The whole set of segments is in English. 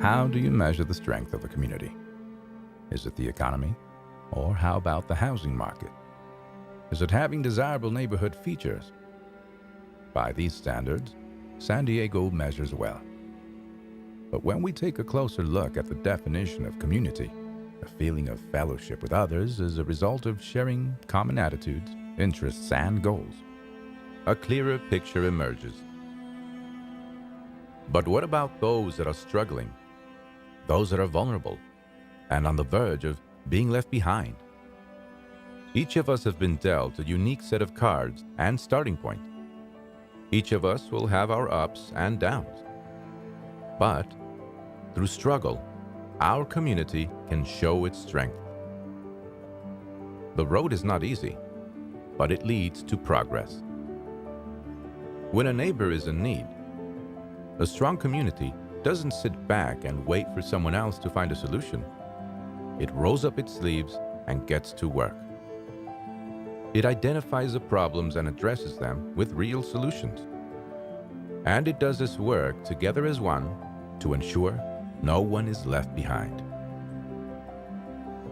How do you measure the strength of a community? Is it the economy? Or how about the housing market? Is it having desirable neighborhood features? By these standards, San Diego measures well. But when we take a closer look at the definition of community, a feeling of fellowship with others is a result of sharing common attitudes, interests, and goals. A clearer picture emerges. But what about those that are struggling? Those that are vulnerable and on the verge of being left behind? Each of us has been dealt a unique set of cards and starting point. Each of us will have our ups and downs. But through struggle, our community can show its strength. The road is not easy, but it leads to progress. When a neighbor is in need, a strong community doesn't sit back and wait for someone else to find a solution. It rolls up its sleeves and gets to work. It identifies the problems and addresses them with real solutions. And it does this work together as one to ensure no one is left behind.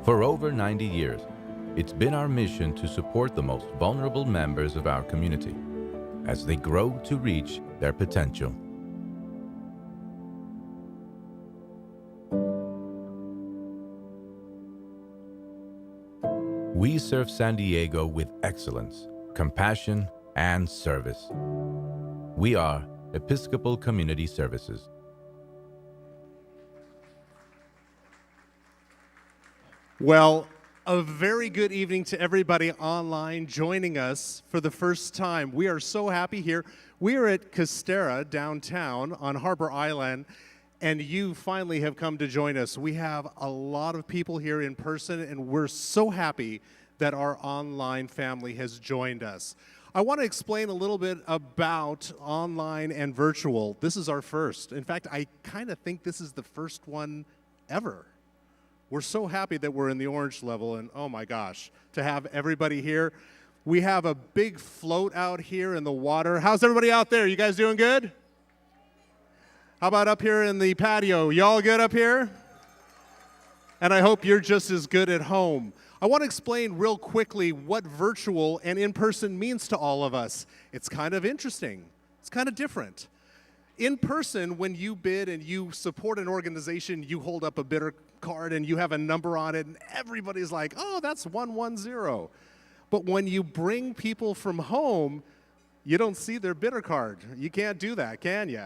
For over 90 years, it's been our mission to support the most vulnerable members of our community as they grow to reach their potential. We serve San Diego with excellence, compassion, and service. We are Episcopal Community Services. Well, a very good evening to everybody online joining us for the first time. We are so happy here. We are at Costera downtown on Harbor Island, and you finally have come to join us. We have a lot of people here in person, and we're so happy that our online family has joined us. I want to explain a little bit about online and virtual. This is our first. In fact, I kind of think this is the first one ever. We're so happy that we're in the orange level, and oh my gosh, to have everybody here. We have a big float out here in the water. How's everybody out there? You guys doing good? How about up here in the patio? Y'all good up here? And I hope you're just as good at home. I want to explain real quickly what virtual and in-person means to all of us. It's kind of interesting. It's kind of different. In person, when you bid and you support an organization, you hold up a bidder card and you have a number on it, and everybody's like, oh, that's 110. But when you bring people from home, you don't see their bidder card. You can't do that, can you?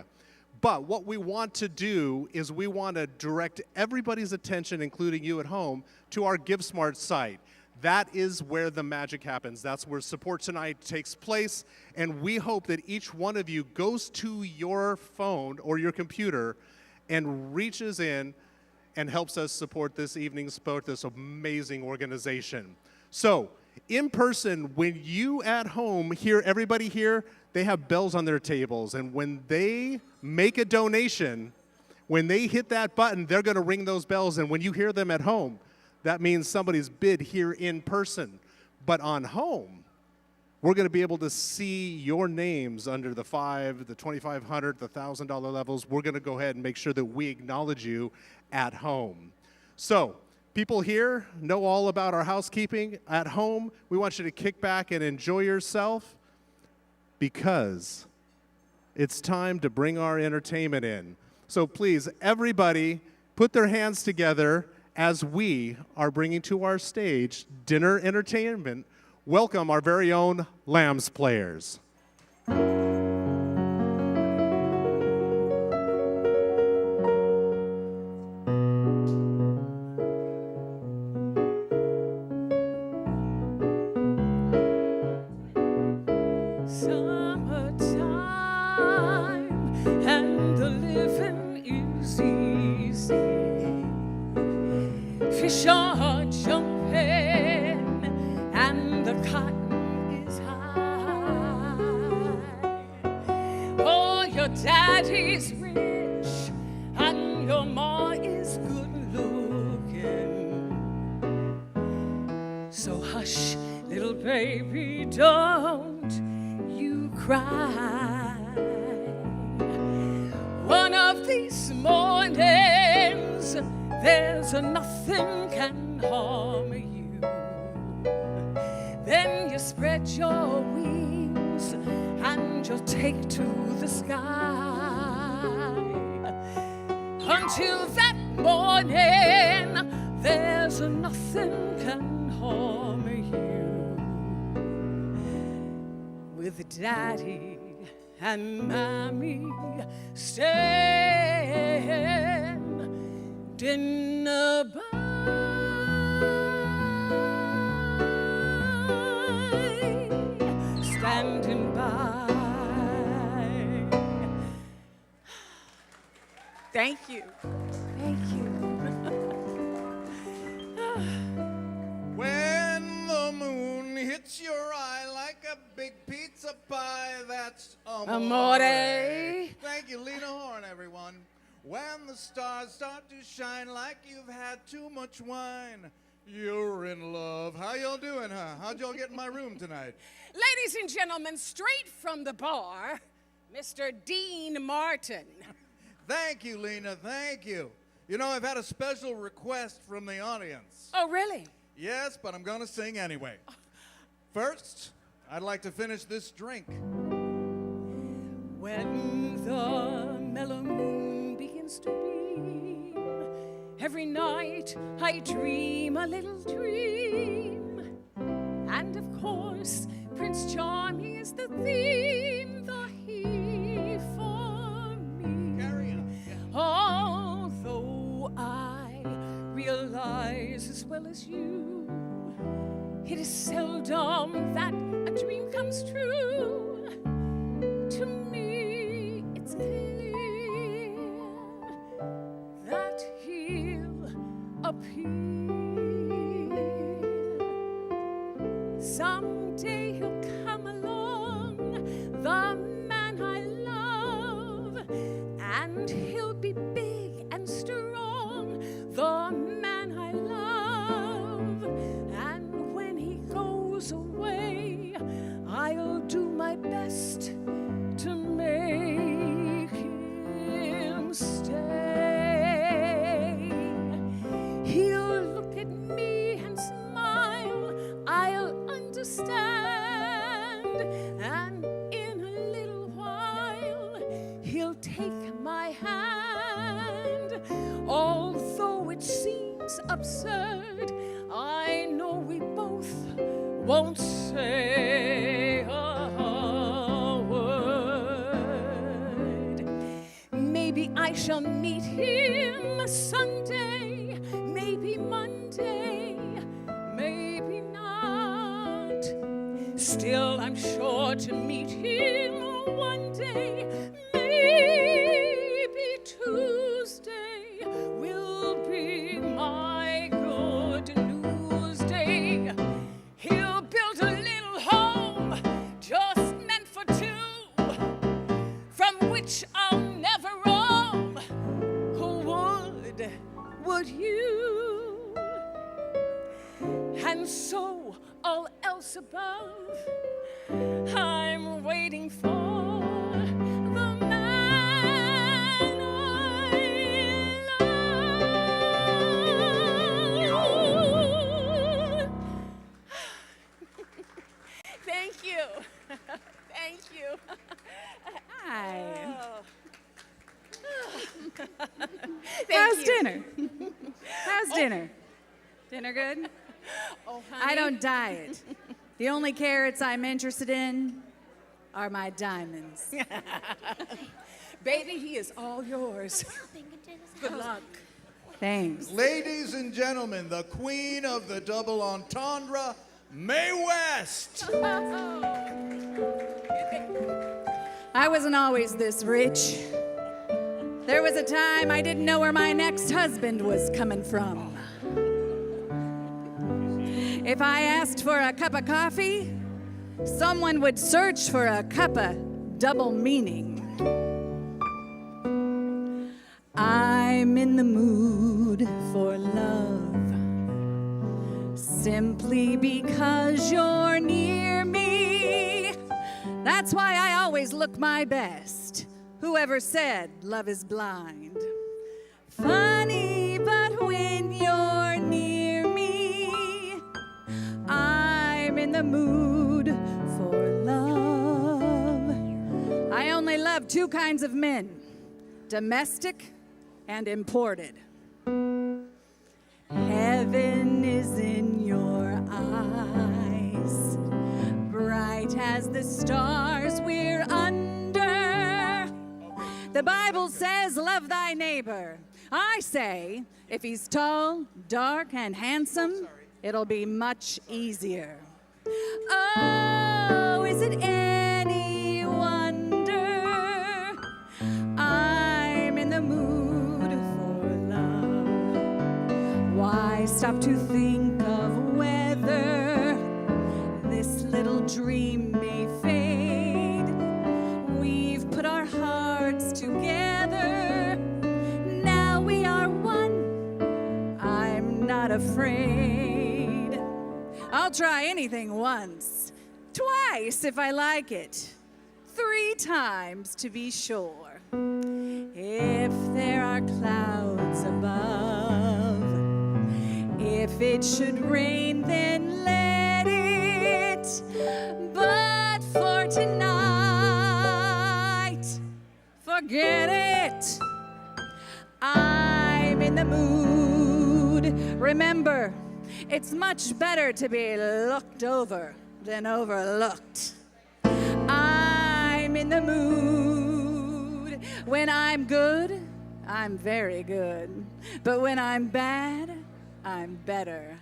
But what we want to do is we want to direct everybody's attention, including you at home, to our GiveSmart site. That is where the magic happens. That's where Support Tonight takes place. And we hope that each one of you goes to your phone or your computer and reaches in and helps us support this evening's sport, this amazing organization. So, in person, when you at home hear everybody here, they have bells on their tables. And when they make a donation, when they hit that button, they're going to ring those bells. And when you hear them at home, that means somebody's bid here in person. But on home, we're going to be able to see your names under the $500, the $2,500, the $1,000 levels. We're going to go ahead and make sure that we acknowledge you at home. So, people here know all about our housekeeping. At home, we want you to kick back and enjoy yourself because it's time to bring our entertainment in. So please, everybody, put their hands together as we are bringing to our stage dinner entertainment. Welcome our very own Lambs Players. Fish are jumping and the cotton is high. Oh, your daddy's rich and your ma is good looking. So hush, little baby, don't you cry. One of these mornings there's nothing can harm you. Then you spread your wings and you'll take to the sky. Until that morning, there's nothing can harm you. With Daddy and Mommy standing by. Standing by. Thank you. Thank you. When the moon hits your eye like a big pizza pie, that's amore. Thank you, Lena Horne, everyone. When the stars start to shine like you've had too much wine, you're in love. How y'all doing, huh? How'd y'all get in my room tonight? Ladies and gentlemen, straight from the bar, Mr. Dean Martin. Thank you, Lena, thank you. You know, I've had a special request from the audience. Oh, really? Yes, but I'm gonna sing anyway. First, I'd like to finish this drink. When the mellow moon begins to beam, every night I dream a little dream. And of course, Prince Charming is the theme, the he for me. Carry on. Although I realize as well as you, it is seldom that a dream comes true. To me, it's clear that he'll appear. Someday he'll come along, the man I love, and he'll be big and strong, the man I love. And when he goes away, I'll do my best to make him stay. He'll look at me and smile, I'll understand, and in a little while he'll take my hand. Although it seems absurd, I know we both won't say a word. Maybe I shall meet him Sunday, maybe Monday, maybe not. Still, I'm sure to meet him one day, maybe Tuesday will be my good news day. He'll build a little home just meant for two, from which I'll never roam. Would you? And so all else above, I'm waiting for the man I love. Thank you. Thank you. Hi. How's Dinner? How's dinner? Dinner good? Oh, honey. I don't diet. The only carrots I'm interested in are my diamonds. Baby, he is all yours. Good luck. Thanks. Ladies and gentlemen, the queen of the double entendre, Mae West. I wasn't always this rich. There was a time I didn't know where my next husband was coming from. If I asked for a cup of coffee, someone would search for a cup of double meaning. I'm in the mood for love, simply because you're near me. That's why I always look my best. Whoever said love is blind? Funny, but when the mood for love. I only love two kinds of men, domestic and imported. Heaven is in your eyes, bright as the stars we're under. The Bible says, love thy neighbor. I say, if he's tall, dark, and handsome, it'll be much easier. Oh, is it any wonder I'm in the mood for love? Why stop to think of whether this little dream may fade? We've put our hearts together. Now we are one. I'm not afraid. I'll try anything once, twice if I like it, 3 times to be sure. If there are clouds above, if it should rain, then let it. But for tonight, forget it. I'm in the mood. Remember, it's much better to be looked over than overlooked. I'm in the mood. When I'm good, I'm very good. But when I'm bad, I'm better.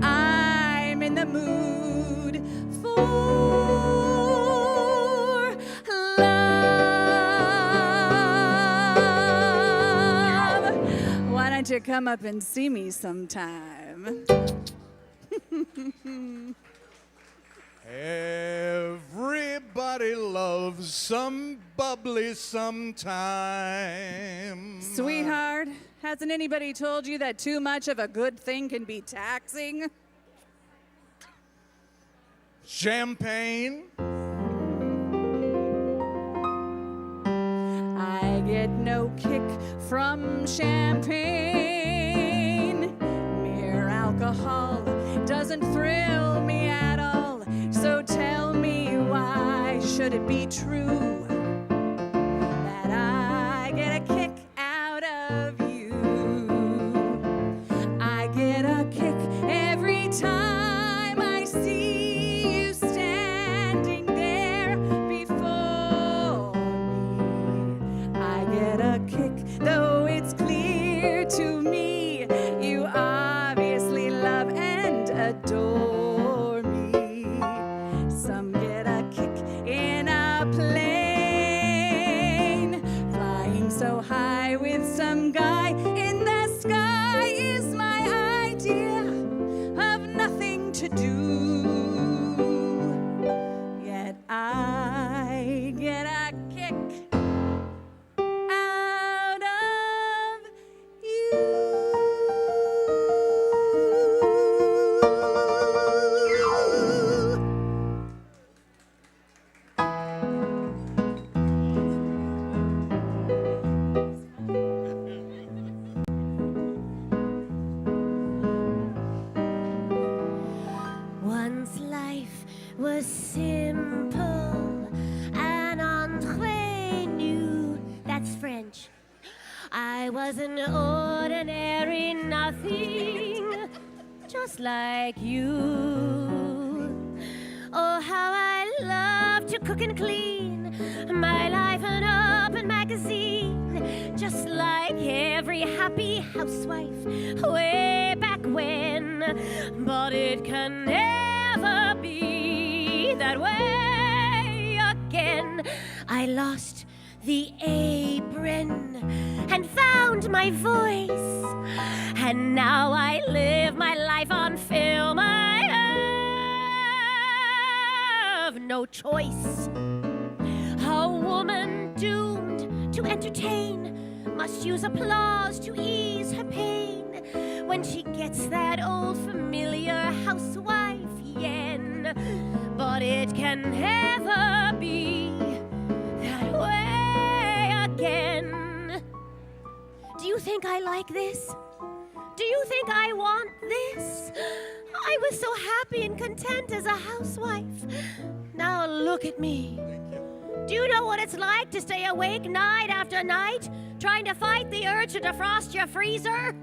I'm in the mood for love. Why don't you come up and see me sometime? Everybody loves some bubbly sometime. Sweetheart, hasn't anybody told you that too much of a good thing can be taxing? Champagne. I get no kick from champagne. Mere alcohol doesn't thrill me at all. So tell me, why should it be true that I get a kick out of you? I get a kick every time I see you standing there before me. I get a kick, though it's clear to me you obviously love and adore me. Some get a kick in a plane, flying so high with some guy in the sky is my idea of nothing to do. Yet I get a kick out of you. Once life was simple and ingenue. That's French. I was an ordinary nothing, just like you. Oh, how I love to cook and clean, my life an open magazine, just like every happy housewife way back when. But it can never be that way again. I lost the apron and found my voice, and now I live my life on film. I have no choice. A woman doomed to entertain must use applause to ease her pain when she gets that old familiar housewife yen. But it can never be that way again. Do you think I like this? Do you think I want this? I was so happy and content as a housewife. Now look at me. Do you know what it's like to stay awake night after night, trying to fight the urge to defrost your freezer?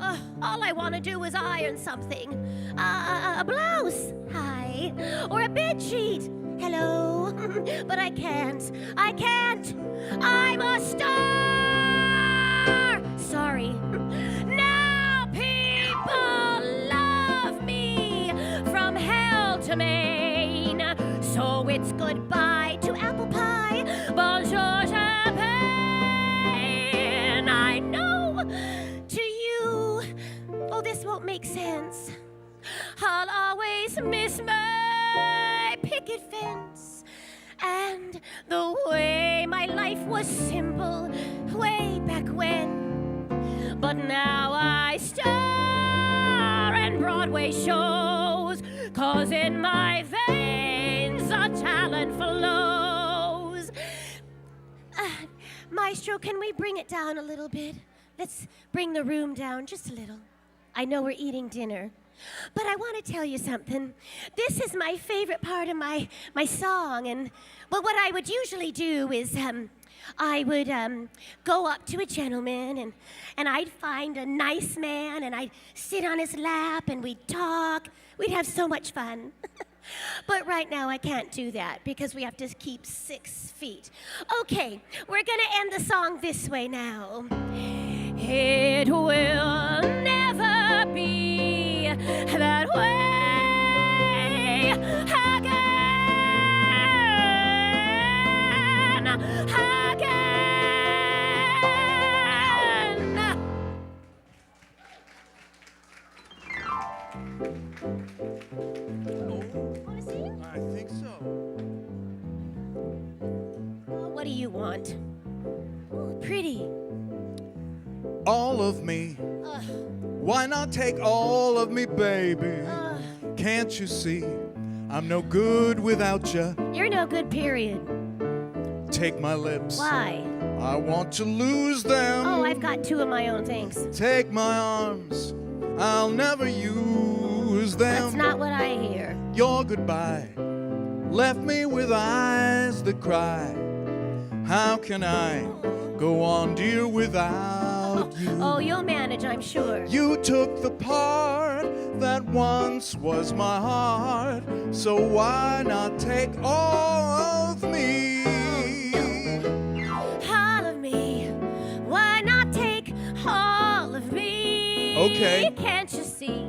All I want to do is iron something. A blouse, hi, or a bed sheet, hello. But I can't. I'm a star. Sorry. Now people love me from hell to Maine. So it's goodbye to apple pie, bonjour champagne. I know to you, oh, this won't make sense. I'll always miss my picket fence and the way my life was simple way back when. But now I star in Broadway shows, 'cause in my veins a talent flows. Maestro, can we bring it down a little bit? Let's bring the room down just a little. I know we're eating dinner, but I want to tell you something. This is my favorite part of my song, and well, what I would usually do is I would go up to a gentleman and I'd find a nice man and I'd sit on his lap and we'd talk. We'd have so much fun. But right now I can't do that because we have to keep 6 feet. Okay, we're gonna end the song this way now. It will never be that way again. I think so. What do you want? Ooh, pretty. All of me. Why not take all of me, baby? Can't you see I'm no good without you? You're no good, period. Take my lips. Why? I want to lose them. Oh, I've got 2 of my own things. Take my arms. I'll never use them. That's not what I hear. Your goodbye left me with eyes that cry. How can I go on, dear, without you? Oh, you'll manage, I'm sure. You took the part that once was my heart, so why not take all of me? All of me. Why not take all of me? Okay. Can't you see?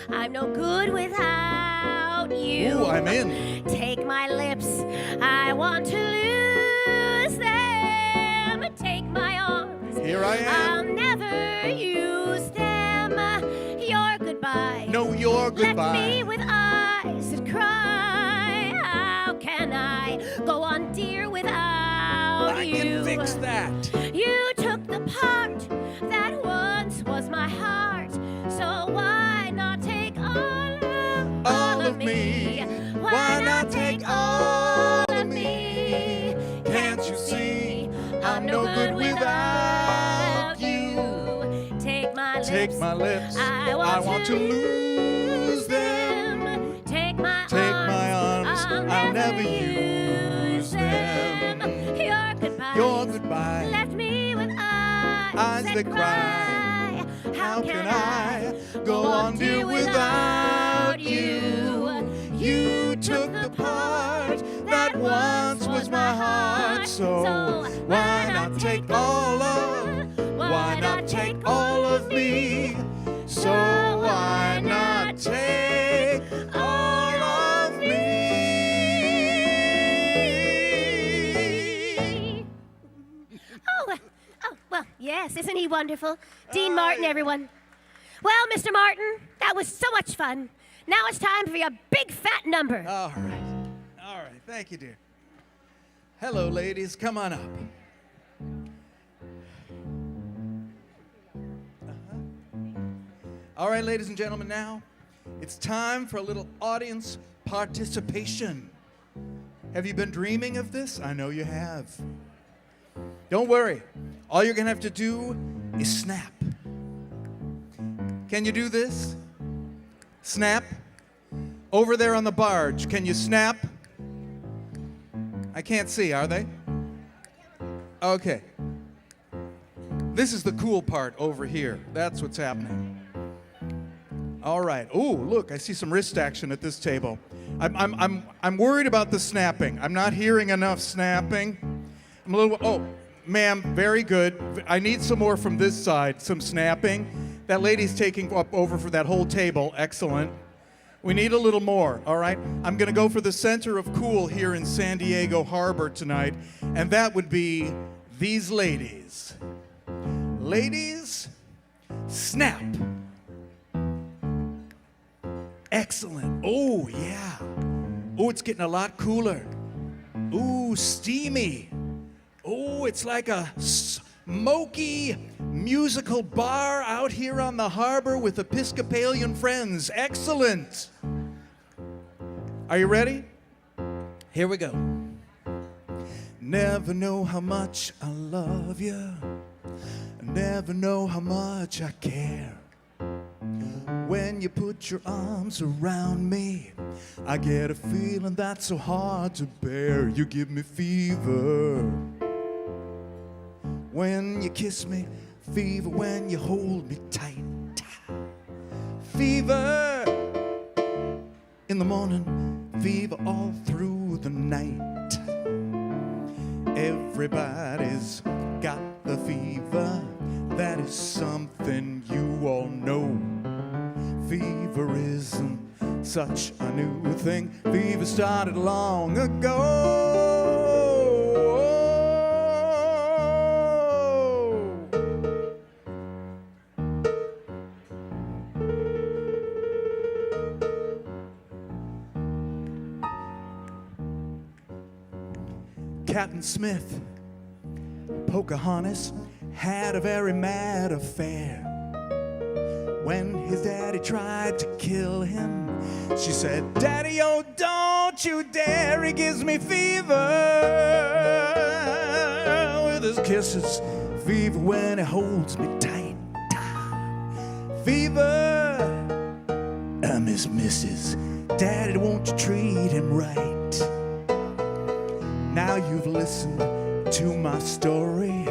I'm no good without you. Ooh, I'm in. Take my lips. I want to lose them. Take my arms. Here I am. I'll never use them. Your goodbye. No, your goodbye. Left me with eyes that cry. How can I go on, dear, without I you? can fix that. You took the part that once was my heart, so why not take all of me? Why not take all of me? Can't you see I'm no good without you? Take my lips. Take my lips. I want to lose them. Take my arms. I'll never use them. Your goodbye. Left me with eyes that cry. How can I go on, dear, without you? You took the part that once was my heart, so why not take all of me? So why not take all of me? Well, yes, isn't he wonderful? Dean Martin, everyone. Well, Mr. Martin, that was so much fun. Now it's time for your big fat number. All right, thank you, dear. Hello, ladies, come on up. All right, ladies and gentlemen, now it's time for a little audience participation. Have you been dreaming of this? I know you have. Don't worry. All you're going to have to do is snap. Can you do this? Snap. Over there on the barge, can you snap? I can't see, are they? Okay. This is the cool part over here. That's what's happening. All right. Oh, look, I see some wrist action at this table. I'm worried about the snapping. I'm not hearing enough snapping. I'm a little. Oh, ma'am, very good. I need some more from this side. Some snapping. That lady's taking up over for that whole table. Excellent. We need a little more, all right? I'm going to go for the center of cool here in San Diego Harbor tonight, and that would be these ladies. Ladies, snap. Excellent. Oh, yeah. Oh, it's getting a lot cooler. Ooh, steamy. Oh, it's like a smoky musical bar out here on the harbor with Episcopalian friends. Excellent. Are you ready? Here we go. Never know how much I love you. Never know how much I care. When you put your arms around me, I get a feeling that's so hard to bear. You give me fever when you kiss me, fever when you hold me tight. Fever in the morning, fever all through the night. Everybody's got the fever, that is something you all know. Fever isn't such a new thing. Fever started long ago. Captain Smith, Pocahontas, had a very mad affair. When his daddy tried to kill him, she said, "Daddy, oh, don't you dare, he gives me fever with his kisses, fever when he holds me tight, fever, Miss Mrs. Daddy, won't you treat him right?" Now you've listened to my story.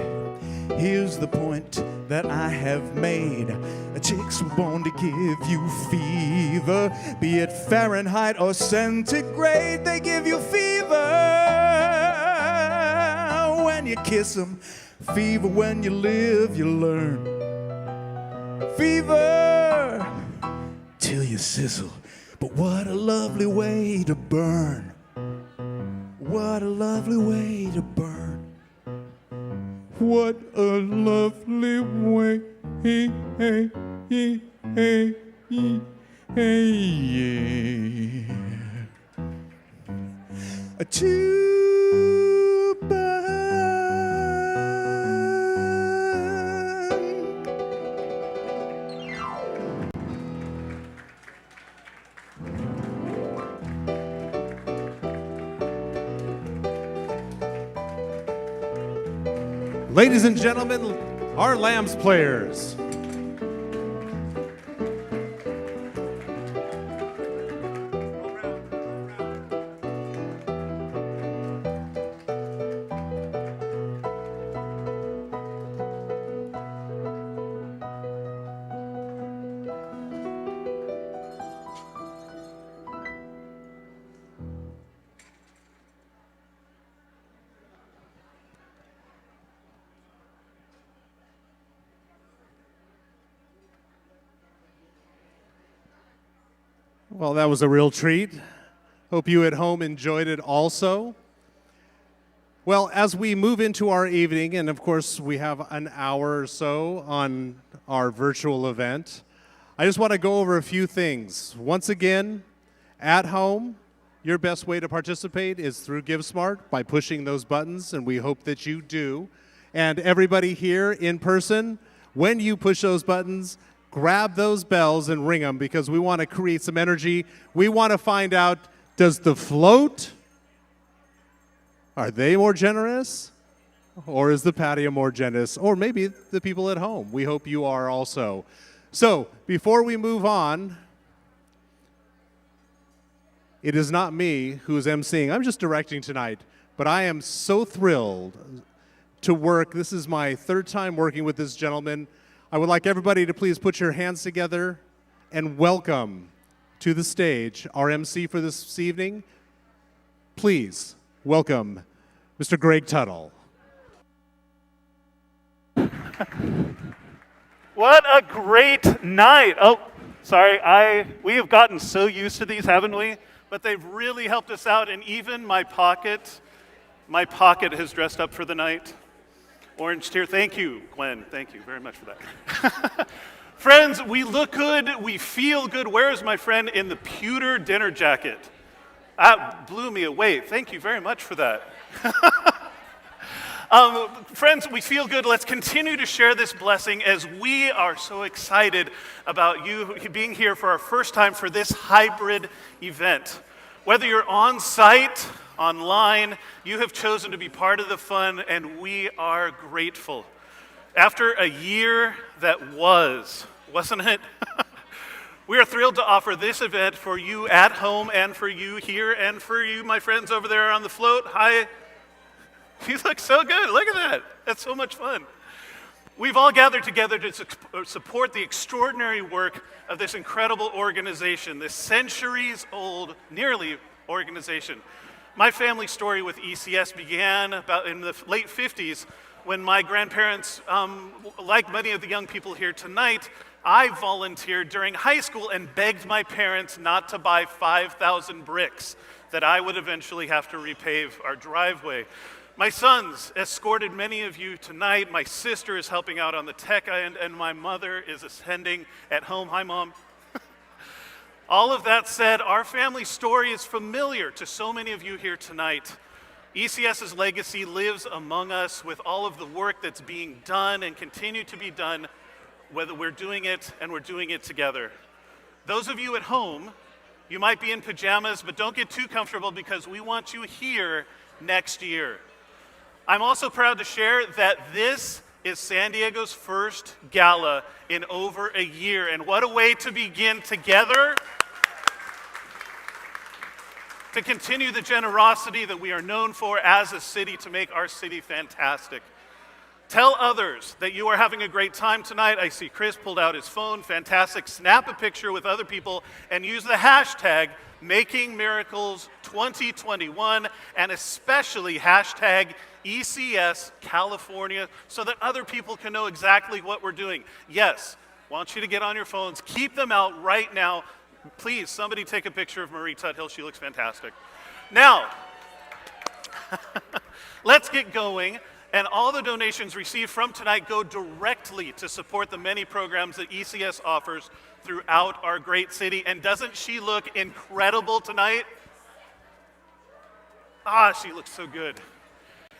Here's the point that I have made. Chicks were born to give you fever, be it Fahrenheit or centigrade. They give you fever when you kiss them, fever when you live, you learn. Fever till you sizzle, but what a lovely way to burn. What a lovely way to burn. What a lovely way. Hey, hey, hey, hey, hey, yeah. To burn. Ladies and gentlemen, our Lambs players. Well, that was a real treat. Hope you at home enjoyed it also. Well, as we move into our evening, and of course we have an hour or so on our virtual event, I just want to go over a few things. Once again, at home, your best way to participate is through GiveSmart by pushing those buttons, and we hope that you do. And everybody here in person, when you push those buttons, grab those bells and ring them, because we want to create some energy. We want to find out, does the float, are they more generous? Or is the patio more generous? Or maybe the people at home. We hope you are also. So, before we move on, it is not me who is emceeing. I'm just directing tonight, but I am so thrilled to work. This is my third time working with this gentleman. I would like everybody to please put your hands together and welcome to the stage our MC for this evening. Please welcome Mr. Greg Tuttle. What a great night. Oh, sorry, we have gotten so used to these, haven't we? But they've really helped us out, and even my pocket has dressed up for the night. Orange tear, thank you, Gwen. Thank you very much for that. Friends, we look good, we feel good. Where is my friend in the pewter dinner jacket? That blew me away. Thank you very much for that. Friends, we feel good. Let's continue to share this blessing as we are so excited about you being here for our first time for this hybrid event. Whether you're on site, online, you have chosen to be part of the fun, and we are grateful. After a year that wasn't it? We are thrilled to offer this event for you at home and for you here and for you, my friends over there on the float. Hi. You look so good. Look at that. That's so much fun. We've all gathered together to support the extraordinary work of this incredible organization, this centuries-old, nearly organization. My family story with ECS began about in the late 50s when my grandparents, like many of the young people here tonight, I volunteered during high school and begged my parents not to buy 5,000 bricks that I would eventually have to repave our driveway. My sons escorted many of you tonight. My sister is helping out on the tech end, and my mother is attending at home. Hi, Mom. All of that said, our family story is familiar to so many of you here tonight. ECS's legacy lives among us with all of the work that's being done and continue to be done, whether we're doing it and we're doing it together. Those of you at home, you might be in pajamas, but don't get too comfortable because we want you here next year. I'm also proud to share that this is San Diego's first gala in over a year, and what a way to begin together to continue the generosity that we are known for as a city to make our city fantastic. Tell others that you are having a great time tonight. I see Chris pulled out his phone. Fantastic. Snap a picture with other people and use the hashtag Making Miracles 2021 and especially hashtag ECS California so that other people can know exactly what we're doing. Yes, I want you to get on your phones. Keep them out right now. Please, somebody take a picture of Marie Tuthill. She looks fantastic. Now, let's get going. And all the donations received from tonight go directly to support the many programs that ECS offers throughout our great city. And doesn't she look incredible tonight? She looks so good.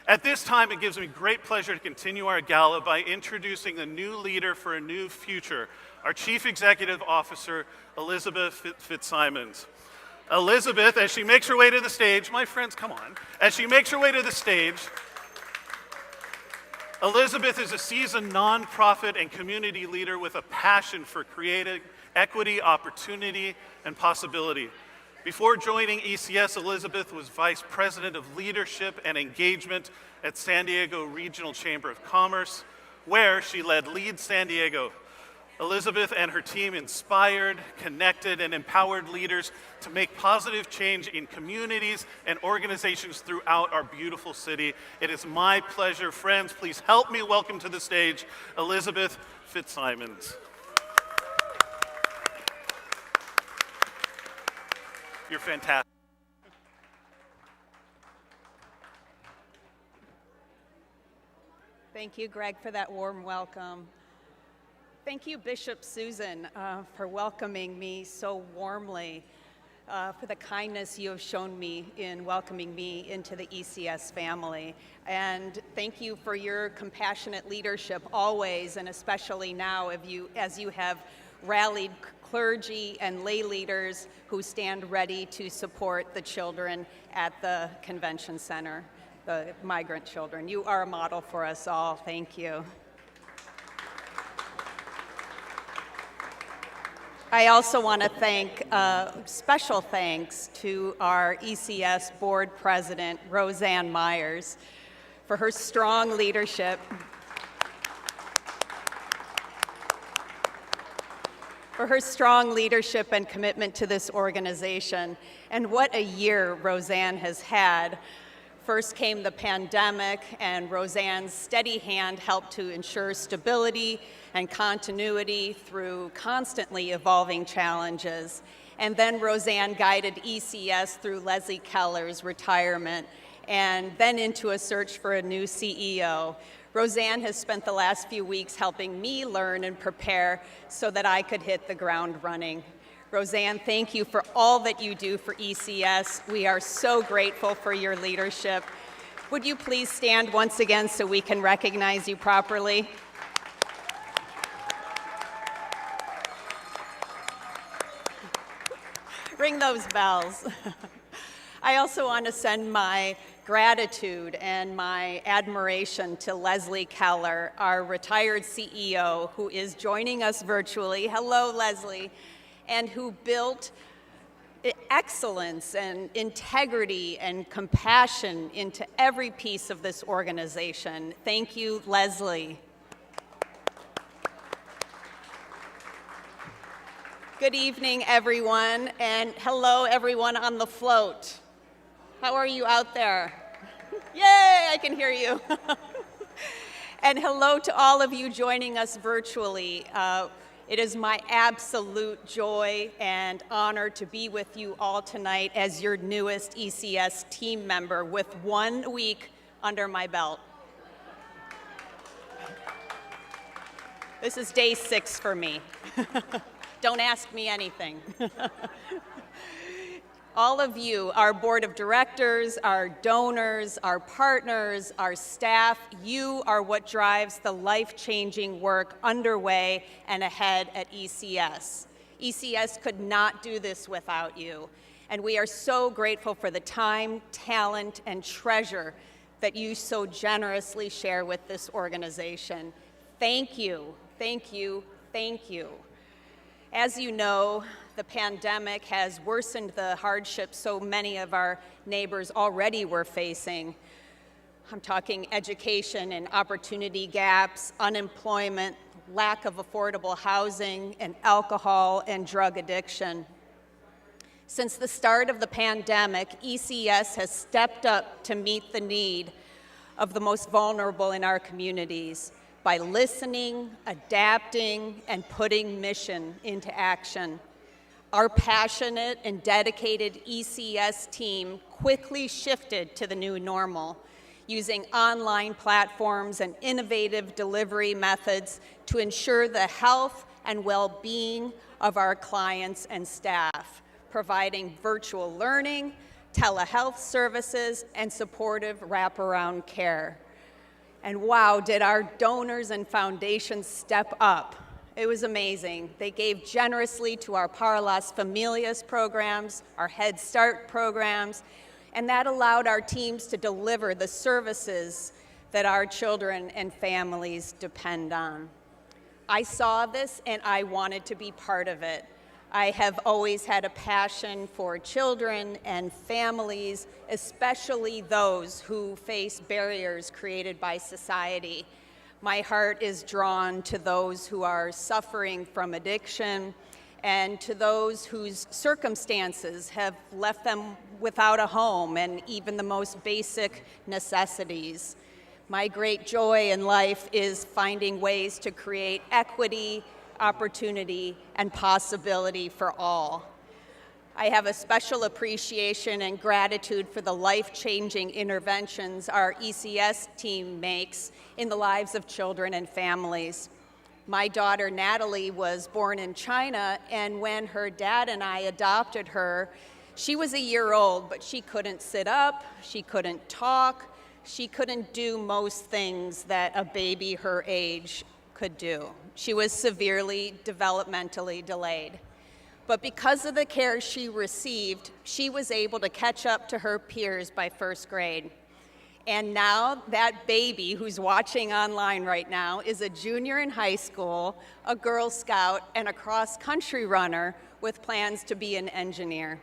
At this time, it gives me great pleasure to continue our gala by introducing the new leader for a new future, our Chief Executive Officer, Elizabeth Fitzsimons. Elizabeth, as she makes her way to the stage, my friends, come on. As she makes her way to the stage, Elizabeth is a seasoned nonprofit and community leader with a passion for creating equity, opportunity, and possibility. Before joining ECS, Elizabeth was Vice President of Leadership and Engagement at San Diego Regional Chamber of Commerce, where she led Lead San Diego. Elizabeth and her team inspired, connected, and empowered leaders to make positive change in communities and organizations throughout our beautiful city. It is my pleasure. Friends, please help me welcome to the stage Elizabeth Fitzsimons. You're fantastic. Thank you, Greg, for that warm welcome. Thank you, Bishop Susan, for welcoming me so warmly, for the kindness you have shown me in welcoming me into the ECS family. And thank you for your compassionate leadership always, and especially now as you have rallied clergy and lay leaders who stand ready to support the children at the convention center, the migrant children. You are a model for us all. Thank you. I also want to thank, special thanks to our ECS board president, Roseanne Myers, for her strong leadership. For her strong leadership and commitment to this organization. And what a year Roseanne has had. First came the pandemic, and Roseanne's steady hand helped to ensure stability and continuity through constantly evolving challenges. And then Roseanne guided ECS through Leslie Keller's retirement, and then into a search for a new CEO. Roseanne has spent the last few weeks helping me learn and prepare so that I could hit the ground running. Roseanne, thank you for all that you do for ECS. We are so grateful for your leadership. Would you please stand once again so we can recognize you properly? Ring those bells. I also want to send my gratitude and my admiration to Leslie Keller, our retired CEO, who is joining us virtually. Hello, Leslie. And who built excellence and integrity and compassion into every piece of this organization. Thank you, Leslie. Good evening, everyone, and hello, everyone on the float. How are you out there? Yay, I can hear you. And hello to all of you joining us virtually. It is my absolute joy and honor to be with you all tonight as your newest ECS team member with 1 week under my belt. This is day 6 for me. Don't ask me anything. All of you, our board of directors, our donors, our partners, our staff, you are what drives the life-changing work underway and ahead at ECS. ECS could not do this without you, and we are so grateful for the time, talent, and treasure that you so generously share with this organization. Thank you, thank you, thank you. As you know, the pandemic has worsened the hardships so many of our neighbors already were facing. I'm talking education and opportunity gaps, unemployment, lack of affordable housing, and alcohol and drug addiction. Since the start of the pandemic, ECS has stepped up to meet the need of the most vulnerable in our communities by listening, adapting, and putting mission into action. Our passionate and dedicated ECS team quickly shifted to the new normal, using online platforms and innovative delivery methods to ensure the health and well-being of our clients and staff, providing virtual learning, telehealth services, and supportive wraparound care. And wow, did our donors and foundations step up. It was amazing. They gave generously to our Para las Familias programs, our Head Start programs, and that allowed our teams to deliver the services that our children and families depend on. I saw this and I wanted to be part of it. I have always had a passion for children and families, especially those who face barriers created by society. My heart is drawn to those who are suffering from addiction and to those whose circumstances have left them without a home and even the most basic necessities. My great joy in life is finding ways to create equity, opportunity, and possibility for all. I have a special appreciation and gratitude for the life-changing interventions our ECS team makes in the lives of children and families. My daughter Natalie was born in China, and when her dad and I adopted her, she was a year old, but she couldn't sit up, she couldn't talk, she couldn't do most things that a baby her age could do. She was severely developmentally delayed. But because of the care she received, she was able to catch up to her peers by first grade. And now that baby who's watching online right now is a junior in high school, a Girl Scout, and a cross-country runner with plans to be an engineer.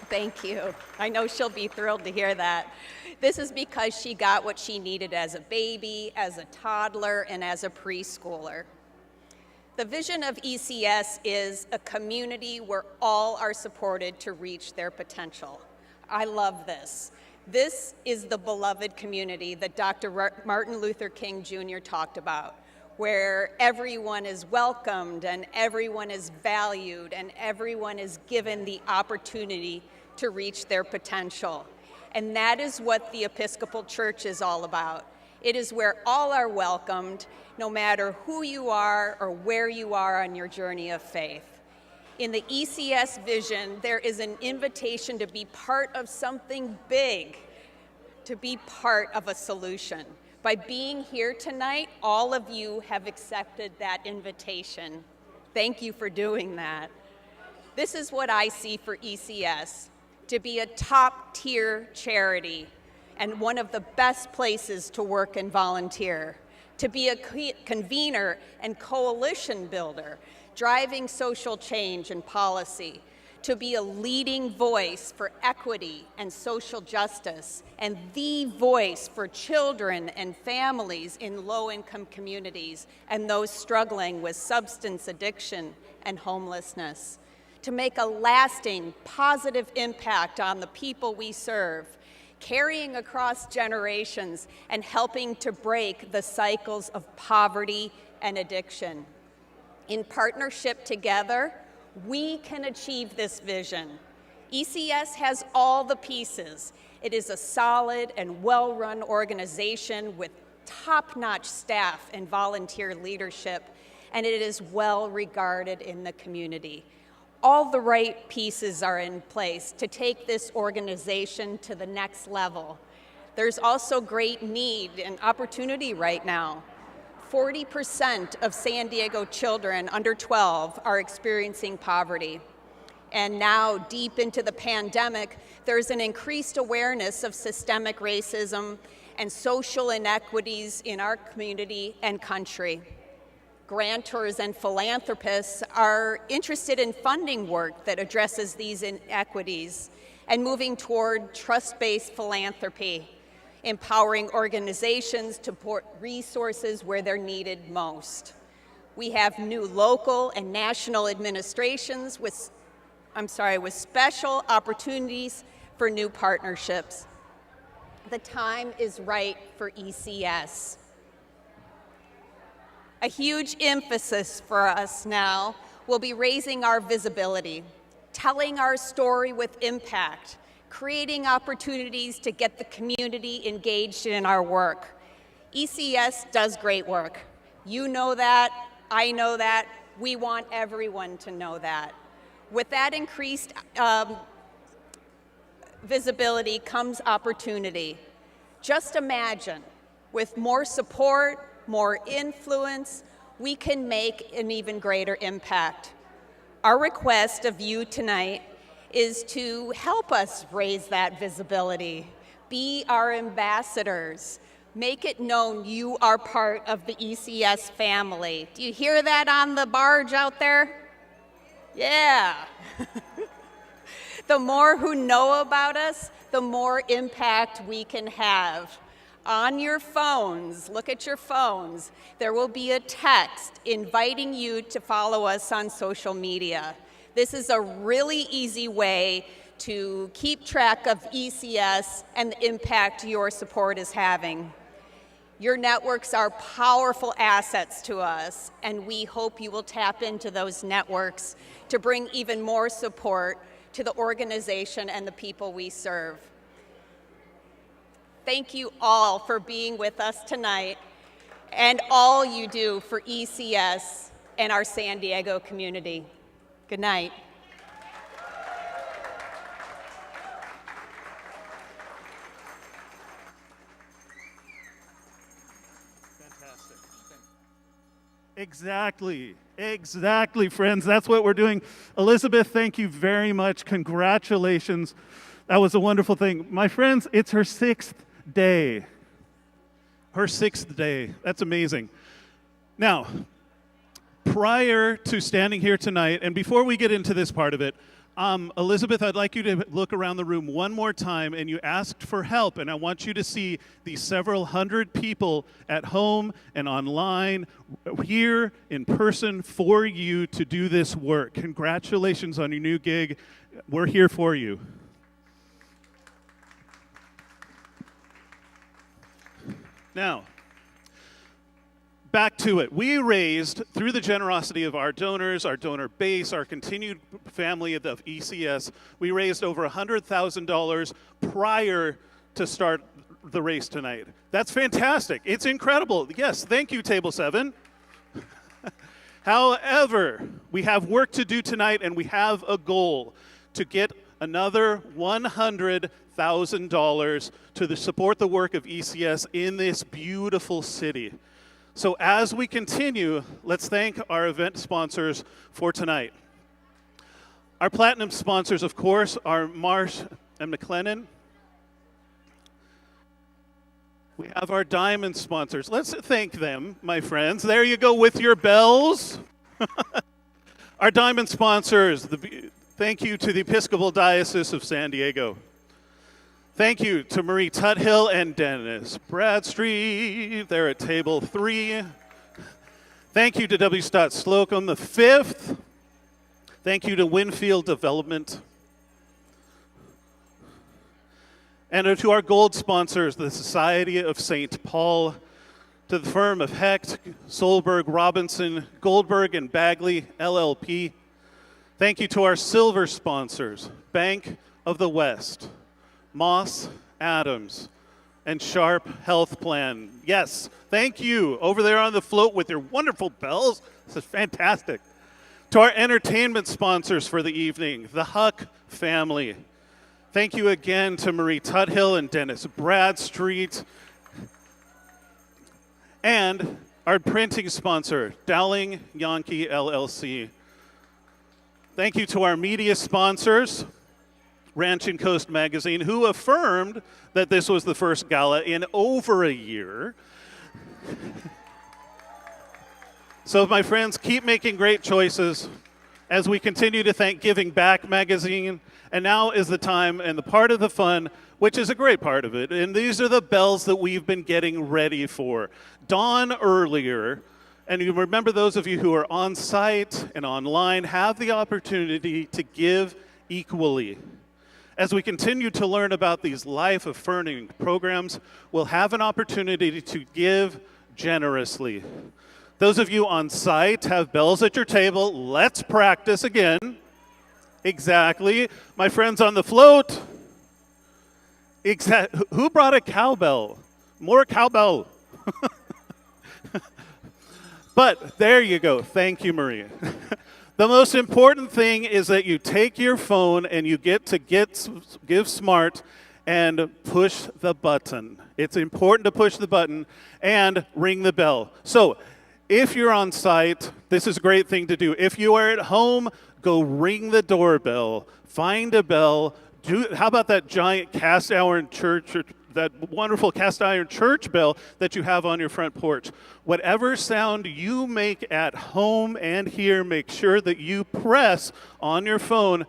Thank you. I know she'll be thrilled to hear that. This is because she got what she needed as a baby, as a toddler, and as a preschooler. The vision of ECS is a community where all are supported to reach their potential. I love this. This is the beloved community that Dr. Martin Luther King Jr. talked about, where everyone is welcomed and everyone is valued and everyone is given the opportunity to reach their potential. And that is what the Episcopal Church is all about. It is where all are welcomed, no matter who you are or where you are on your journey of faith. In the ECS vision, there is an invitation to be part of something big, to be part of a solution. By being here tonight, all of you have accepted that invitation. Thank you for doing that. This is what I see for ECS, to be a top-tier charity and one of the best places to work and volunteer, to be a convener and coalition builder, driving social change and policy, to be a leading voice for equity and social justice, and the voice for children and families in low-income communities and those struggling with substance addiction and homelessness, to make a lasting, positive impact on the people we serve, carrying across generations and helping to break the cycles of poverty and addiction. In partnership together, we can achieve this vision. ECS has all the pieces. It is a solid and well-run organization with top-notch staff and volunteer leadership, and it is well regarded in the community. All the right pieces are in place to take this organization to the next level. There's also great need and opportunity right now. 40% of San Diego children under 12 are experiencing poverty. And now, deep into the pandemic, there's an increased awareness of systemic racism and social inequities in our community and country. Grantors and philanthropists are interested in funding work that addresses these inequities and moving toward trust-based philanthropy, empowering organizations to put resources where they're needed most. We have new local and national administrations with special opportunities for new partnerships. The time is right for ECS. A huge emphasis for us now will be raising our visibility, telling our story with impact, creating opportunities to get the community engaged in our work. ECS does great work. You know that, I know that, we want everyone to know that. With that increased visibility comes opportunity. Just imagine, with more support, more influence, we can make an even greater impact. Our request of you tonight is to help us raise that visibility. Be our ambassadors. Make it known you are part of the ECS family. Do you hear that on the barge out there? Yeah. The more who know about us, the more impact we can have. On your phones, look at your phones, there will be a text inviting you to follow us on social media. This is a really easy way to keep track of ECS and the impact your support is having. Your networks are powerful assets to us, and we hope you will tap into those networks to bring even more support to the organization and the people we serve. Thank you all for being with us tonight and all you do for ECS and our San Diego community. Good night. Fantastic. Exactly, friends. That's what we're doing. Elizabeth, thank you very much. Congratulations. That was a wonderful thing. My friends, it's her 6th day. Her 6th day. That's amazing. Now, prior to standing here tonight, and before we get into this part of it, Elizabeth, I'd like you to look around the room one more time, and you asked for help, and I want you to see these several hundred people at home and online, here in person for you to do this work. Congratulations on your new gig. We're here for you. Now, back to it. We raised, through the generosity of our donors, our donor base, our continued family of ECS, we raised over $100,000 prior to start the race tonight. That's fantastic. It's incredible. Yes, thank you, Table 7. However, we have work to do tonight, and we have a goal to get another $100,000 to support the work of ECS in this beautiful city. So as we continue, let's thank our event sponsors for tonight. Our platinum sponsors, of course, are Marsh and McLennan. We have our diamond sponsors. Let's thank them, my friends. There you go with your bells. Our diamond sponsors, thank you to the Episcopal Diocese of San Diego. Thank you to Marie Tuthill and Dennis Bradstreet. They're at table 3. Thank you to W. Stott Slocum the 5th. Thank you to Winfield Development. And to our gold sponsors, the Society of St. Paul, to the firm of Hecht, Solberg, Robinson, Goldberg, and Bagley, LLP. Thank you to our silver sponsors, Bank of the West, Moss Adams, and Sharp Health Plan. Yes, thank you over there on the float with your wonderful bells. This is fantastic. To our entertainment sponsors for the evening, the Huck family. Thank you again to Marie Tuthill and Dennis Bradstreet. And our printing sponsor, Dowling Yankee LLC. Thank you to our media sponsors, Ranch and Coast Magazine, who affirmed that this was the first gala in over a year. So, my friends, keep making great choices as we continue to thank Giving Back Magazine. And now is the time and the part of the fun, which is a great part of it. And these are the bells that we've been getting ready for. Dawn earlier, and you remember those of you who are on site and online have the opportunity to give equally. As we continue to learn about these life-affirming programs, we'll have an opportunity to give generously. Those of you on site have bells at your table. Let's practice again. Exactly. My friends on the float. Who brought a cowbell? More cowbell. But there you go. Thank you, Maria. The most important thing is that you take your phone and you get to Give Smart and push the button. It's important to push the button and ring the bell. So if you're on site, this is a great thing to do. If you are at home, go ring the doorbell. Find a bell. How about that giant cast iron church, that wonderful cast iron church bell that you have on your front porch? Whatever sound you make at home and here, make sure that you press on your phone,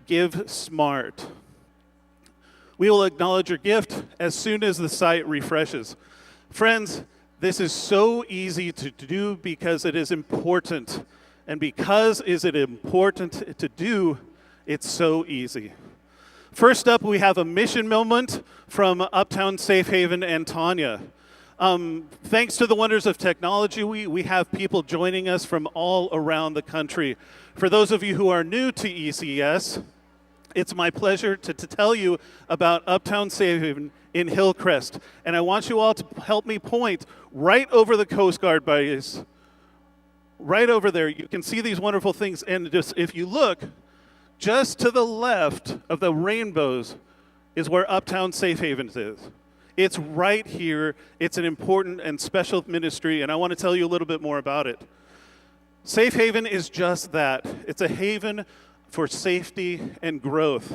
Give Smart. We will acknowledge your gift as soon as the site refreshes. Friends, this is so easy to do because it is important. And because is it important to do, it's so easy. First up, we have a mission moment from Uptown Safe Haven and Tanya. Thanks to the wonders of technology, we have people joining us from all around the country. For those of you who are new to ECS, it's my pleasure to tell you about Uptown Safe Haven in Hillcrest. And I want you all to help me point right over the Coast Guard base. Right over there, you can see these wonderful things. And just if you look, just to the left of the rainbows is where Uptown Safe Haven is. It's right here. It's an important and special ministry, and I want to tell you a little bit more about it. Safe Haven is just that. It's a haven for safety and growth.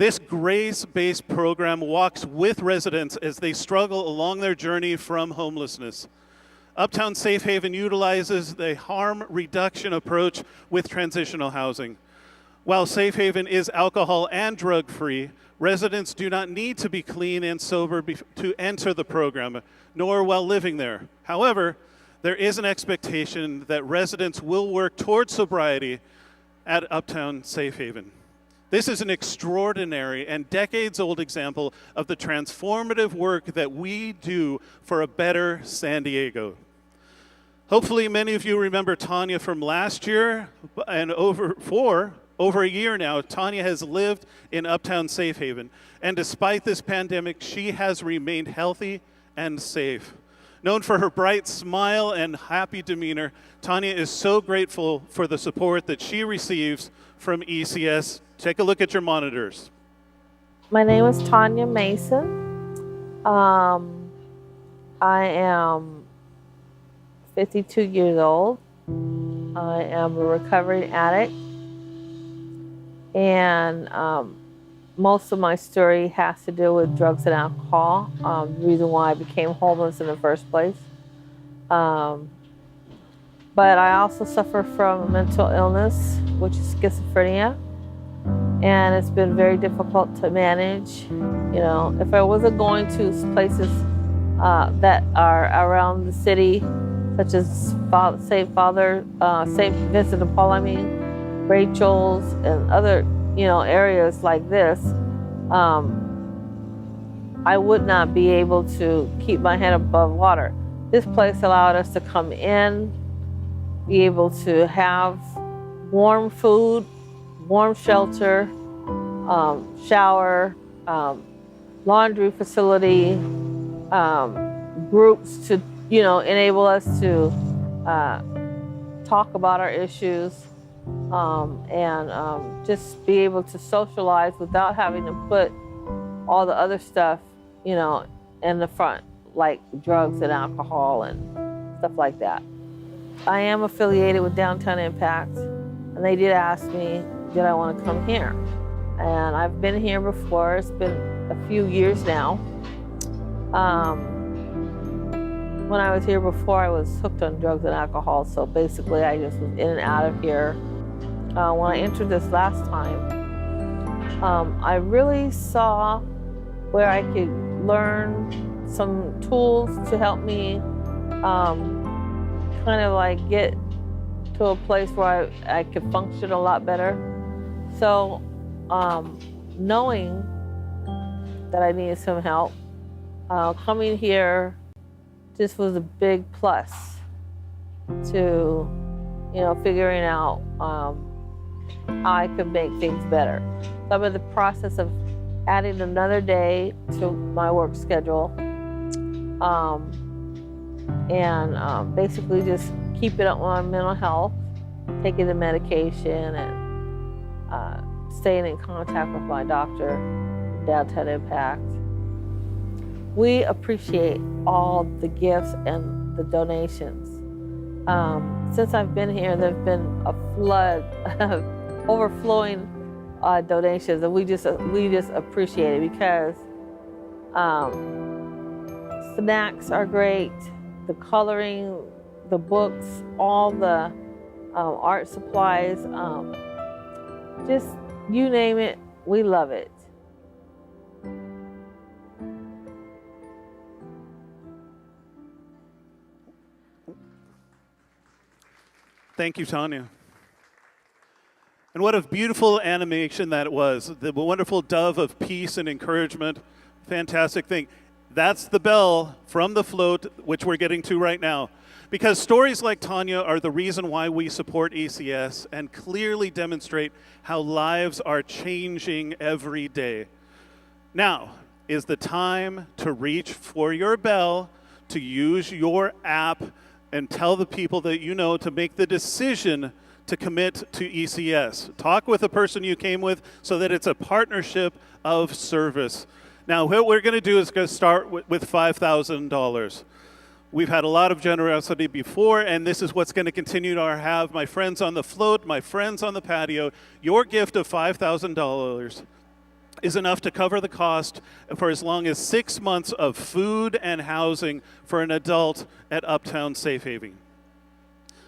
This grace-based program walks with residents as they struggle along their journey from homelessness. Uptown Safe Haven utilizes the harm reduction approach with transitional housing. While Safe Haven is alcohol and drug-free, residents do not need to be clean and sober to enter the program, nor while living there. However, there is an expectation that residents will work towards sobriety at Uptown Safe Haven. This is an extraordinary and decades-old example of the transformative work that we do for a better San Diego. Hopefully, many of you remember Tanya from last year, and over a year now, Tanya has lived in Uptown Safe Haven. And despite this pandemic, she has remained healthy and safe. Known for her bright smile and happy demeanor, Tanya is so grateful for the support that she receives from ECS. Take a look at your monitors. My name is Tanya Mason. I am 52 years old. I am a recovering addict. And most of my story has to do with drugs and alcohol, the reason why I became homeless in the first place. But I also suffer from a mental illness, which is schizophrenia. And it's been very difficult to manage. You know, if I wasn't going to places that are around the city, such as St. Vincent de Paul, Rachel's and other, areas like this, I would not be able to keep my head above water. This place allowed us to come in, be able to have warm food, warm shelter, shower, laundry facility, groups to, enable us to talk about our issues, and just be able to socialize without having to put all the other stuff, in the front, like drugs and alcohol and stuff like that. I am affiliated with Downtown Impact, and they did ask me, did I want to come here? And I've been here before. It's been a few years now. When I was here before, I was hooked on drugs and alcohol, so basically I just was in and out of here. When I entered this last time, I really saw where I could learn some tools to help me kind of like get to a place where I could function a lot better. So knowing that I needed some help, coming here just was a big plus to, figuring out how I could make things better. So I'm in the process of adding another day to my work schedule, and basically just keeping up on mental health, taking the medication, and staying in contact with my doctor, Downtown Impact. We appreciate all the gifts and the donations. Since I've been here, there's been a flood of overflowing donations, and we just appreciate it because snacks are great, the coloring, the books, all the art supplies, just you name it, we love it. Thank you, Tanya. And what a beautiful animation that was. The wonderful dove of peace and encouragement. Fantastic thing. That's the bell from the float, which we're getting to right now. Because stories like Tanya are the reason why we support ECS and clearly demonstrate how lives are changing every day. Now is the time to reach for your bell, to use your app, and tell the people that you know to make the decision to commit to ECS. Talk with the person you came with so that it's a partnership of service. Now, what we're going to do is going to start with $5,000. We've had a lot of generosity before, and this is what's going to continue to have. My friends on the float, my friends on the patio, your gift of $5,000 is enough to cover the cost for as long as 6 months of food and housing for an adult at Uptown Safe Haven.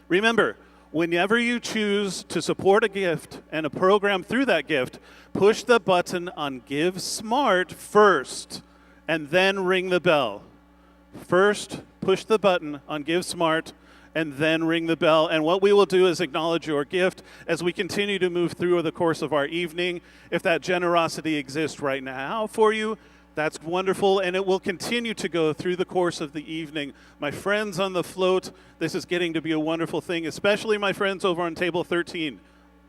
Remember, whenever you choose to support a gift and a program through that gift, push the button on Give Smart first and then ring the bell. First, push the button on Give Smart and then ring the bell. And what we will do is acknowledge your gift as we continue to move through the course of our evening. If that generosity exists right now for you, that's wonderful, and it will continue to go through the course of the evening. My friends on the float, this is getting to be a wonderful thing, especially my friends over on table 13.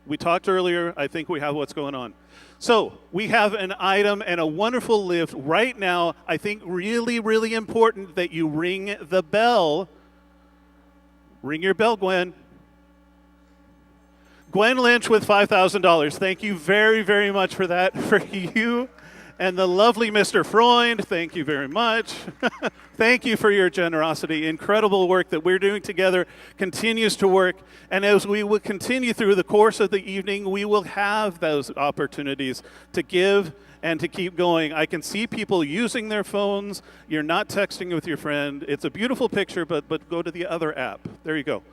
We talked earlier, I think we have what's going on. So we have an item and a wonderful lift right now. I think really, really important that you ring the bell. Ring your bell, Gwen. Gwen Lynch with $5,000. Thank you very, very much for that. For you and the lovely Mr. Freund, thank you very much. Thank you for your generosity. Incredible work that we're doing together continues to work. And as we will continue through the course of the evening, we will have those opportunities to give and to keep going. I can see people using their phones. You're not texting with your friend. It's a beautiful picture, but go to the other app. There you go.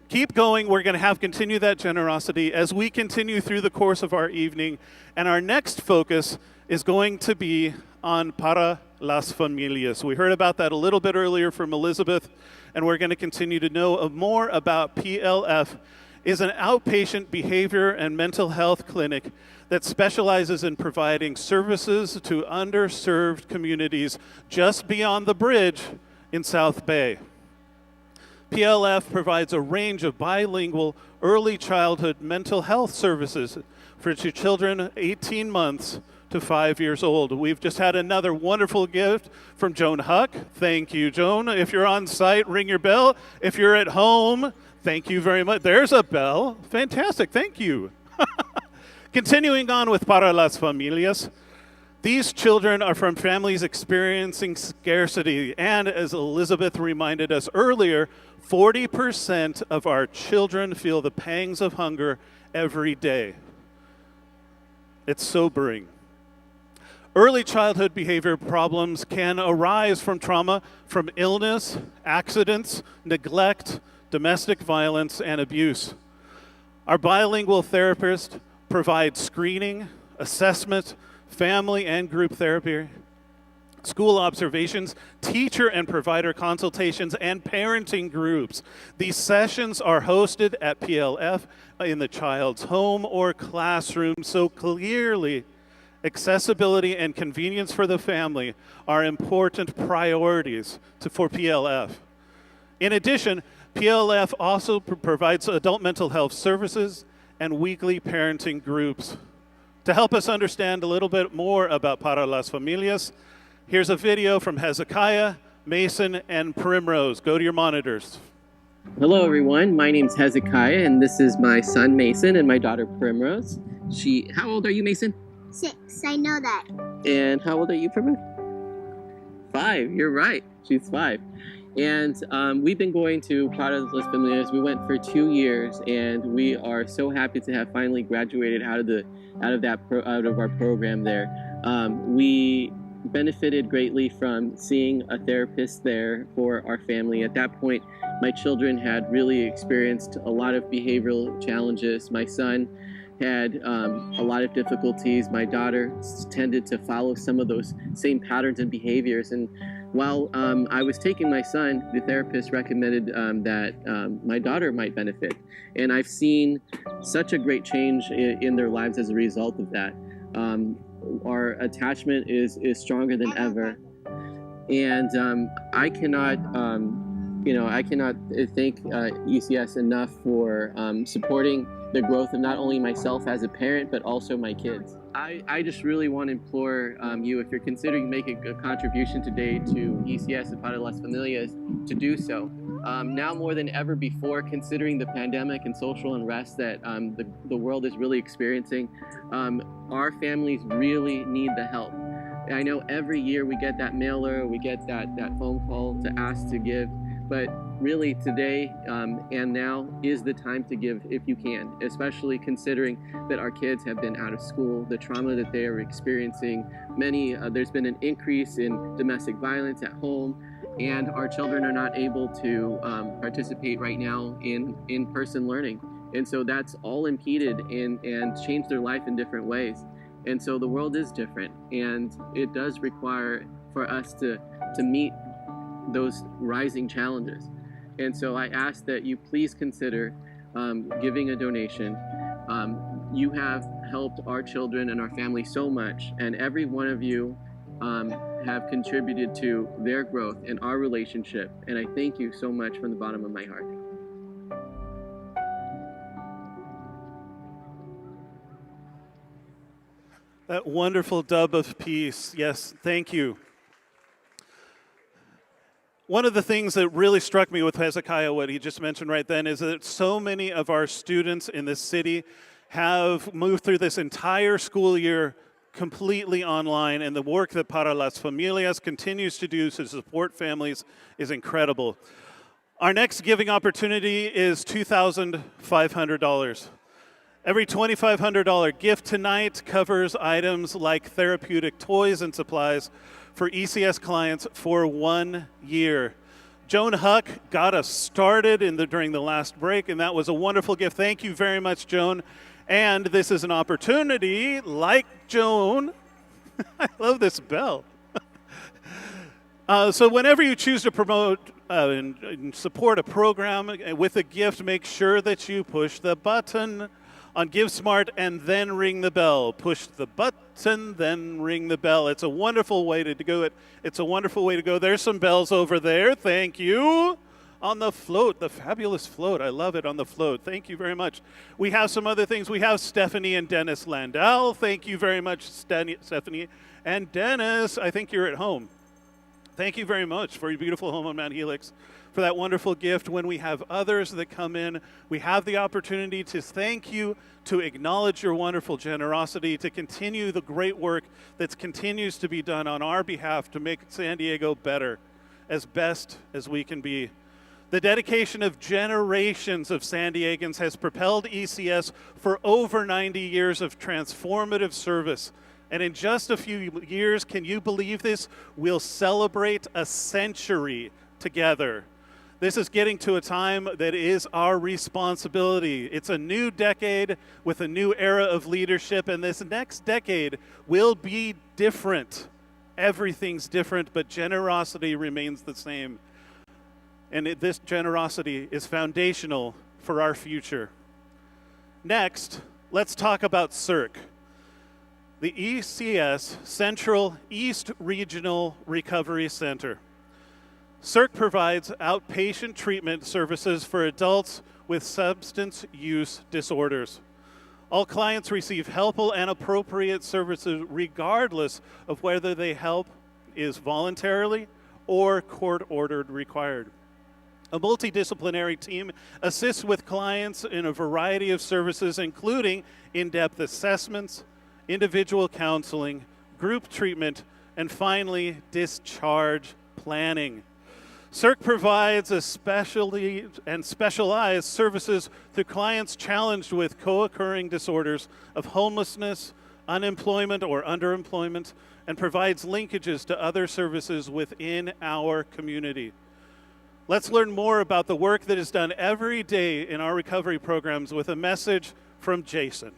Keep going. We're going to continue that generosity as we continue through the course of our evening. And our next focus is going to be on Para las Familias. We heard about that a little bit earlier from Elizabeth, and we're going to continue to know more about PLF. Is an outpatient behavior and mental health clinic that specializes in providing services to underserved communities just beyond the bridge in South Bay. PLF provides a range of bilingual early childhood mental health services for children 18 months to 5 years old. We've just had another wonderful gift from Joan Huck. Thank you, Joan. If you're on site, ring your bell. If you're at home, thank you very much. There's a bell. Fantastic. Thank you. Continuing on with Para las Familias, these children are from families experiencing scarcity. And as Elizabeth reminded us earlier, 40% of our children feel the pangs of hunger every day. It's sobering. Early childhood behavior problems can arise from trauma, from illness, accidents, neglect, domestic violence, and abuse. Our bilingual therapist provides screening, assessment, family and group therapy, school observations, teacher and provider consultations, and parenting groups. These sessions are hosted at PLF in the child's home or classroom, so clearly accessibility and convenience for the family are important priorities for PLF. In addition, PLF also provides adult mental health services and weekly parenting groups. To help us understand a little bit more about Para las Familias, here's a video from Hezekiah, Mason, and Primrose. Go to your monitors. Hello everyone, my name's Hezekiah and this is my son Mason and my daughter Primrose. How old are you, Mason? 6, I know that. And how old are you, Primrose? 5, you're right, she's 5. And we've been going to Para las Familias. We went for 2 years, and we are so happy to have finally graduated out of our program there. We benefited greatly from seeing a therapist there for our family. At that point, my children had really experienced a lot of behavioral challenges. My son had a lot of difficulties. My daughter tended to follow some of those same patterns and behaviors. And while I was taking my son, the therapist recommended that my daughter might benefit. And I've seen such a great change in their lives as a result of that. Our attachment is stronger than ever. And I cannot thank ECS enough for supporting the growth of not only myself as a parent, but also my kids. I just really want to implore you, if you're considering making a contribution today to ECS and Para las Familias, to do so. Now more than ever before, considering the pandemic and social unrest that the world is really experiencing, our families really need the help. I know every year we get that mailer, we get that phone call to ask to give, but really today and now is the time to give if you can, especially considering that our kids have been out of school, the trauma that they are experiencing. There's been an increase in domestic violence at home, and our children are not able to participate right now in in-person learning. And so that's all impeded and changed their life in different ways. And so the world is different, and it does require for us to meet those rising challenges. And so I ask that you please consider giving a donation. You have helped our children and our family so much, and every one of you have contributed to their growth and our relationship. And I thank you so much from the bottom of my heart. That wonderful dub of peace. Yes, thank you. One of the things that really struck me with Hezekiah, what he just mentioned right then, is that so many of our students in this city have moved through this entire school year completely online, and the work that Para las Familias continues to do to support families is incredible. Our next giving opportunity is $2,500. Every $2,500 gift tonight covers items like therapeutic toys and supplies for ECS clients for 1 year. Joan Huck got us started during the last break, and that was a wonderful gift. Thank you very much, Joan. And this is an opportunity, like Joan, I love this bell. So whenever you choose to promote and support a program with a gift, make sure that you push the button on GiveSmart and then ring the bell. Push the button, then ring the bell. It's a wonderful way to do it. It's a wonderful way to go. There's some bells over there. Thank you. On the float, the fabulous float. I love it on the float. Thank you very much. We have some other things. We have Stephanie and Dennis Landau. Thank you very much, Stephanie. And Dennis, I think you're at home. Thank you very much for your beautiful home on Mount Helix, for that wonderful gift. When we have others that come in, we have the opportunity to thank you, to acknowledge your wonderful generosity, to continue the great work that continues to be done on our behalf to make San Diego better, as best as we can be. The dedication of generations of San Diegans has propelled ECS for over 90 years of transformative service. And in just a few years, can you believe this? We'll celebrate a century together. This is getting to a time that is our responsibility. It's a new decade with a new era of leadership, and this next decade will be different. Everything's different, but generosity remains the same. And this generosity is foundational for our future. Next, let's talk about CERC. The ECS Central East Regional Recovery Center. CERC provides outpatient treatment services for adults with substance use disorders. All clients receive helpful and appropriate services regardless of whether the help is voluntarily or court-ordered required. A multidisciplinary team assists with clients in a variety of services, including in-depth assessments, individual counseling, group treatment, and finally, discharge planning. CERC provides a specialty and specialized services to clients challenged with co-occurring disorders of homelessness, unemployment, or underemployment, and provides linkages to other services within our community. Let's learn more about the work that is done every day in our recovery programs with a message from Jason.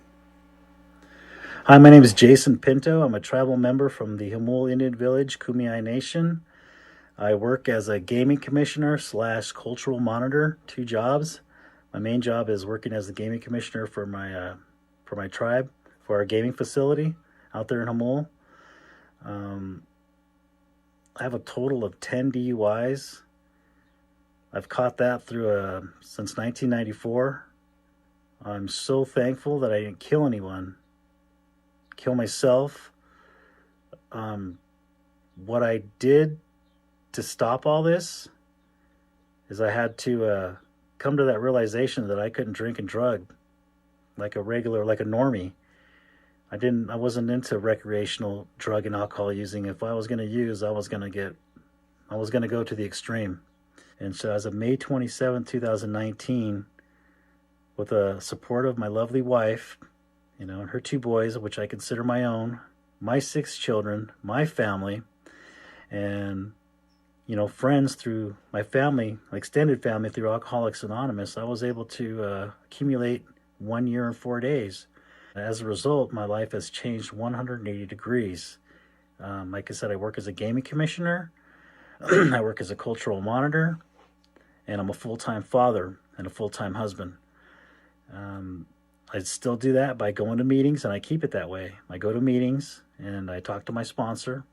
Hi, my name is Jason Pinto. I'm a tribal member from the Hmul Indian Village, Kumeyaay Nation. I work as a gaming commissioner / cultural monitor, 2 jobs. My main job is working as the gaming commissioner for my tribe, for our gaming facility out there in Hmul. I have a total of 10 DUIs. I've caught that through since 1994. I'm so thankful that I didn't kill anyone, kill myself. What I did to stop all this is I had to come to that realization that I couldn't drink and drug like a normie. I wasn't into recreational drug and alcohol using. If I was going to use, I was going to go to the extreme. And so as of May 27, 2019, with the support of my lovely wife, and her 2 boys, which I consider my own, my 6 children, my family, and, friends through my family, extended family through Alcoholics Anonymous, I was able to accumulate 1 year and 4 days. As a result, my life has changed 180 degrees. Like I said, I work as a gaming commissioner, I work as a cultural monitor, and I'm a full-time father and a full-time husband. I still do that by going to meetings, and I keep it that way. I go to meetings, and I talk to my sponsor,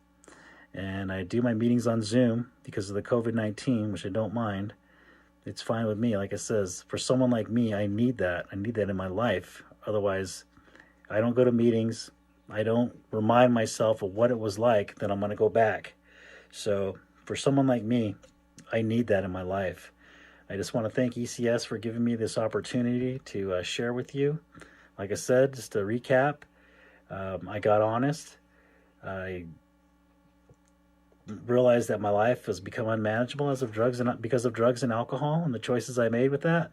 and I do my meetings on Zoom because of the COVID-19, which I don't mind. It's fine with me. Like I says, for someone like me, I need that. I need that in my life. Otherwise, I don't go to meetings. I don't remind myself of what it was like, then I'm going to go back. So for someone like me, I need that in my life. I just want to thank ECS for giving me this opportunity to share with you. Like I said, just to recap, I got honest. I realized that my life has become unmanageable because of drugs and alcohol and the choices I made with that.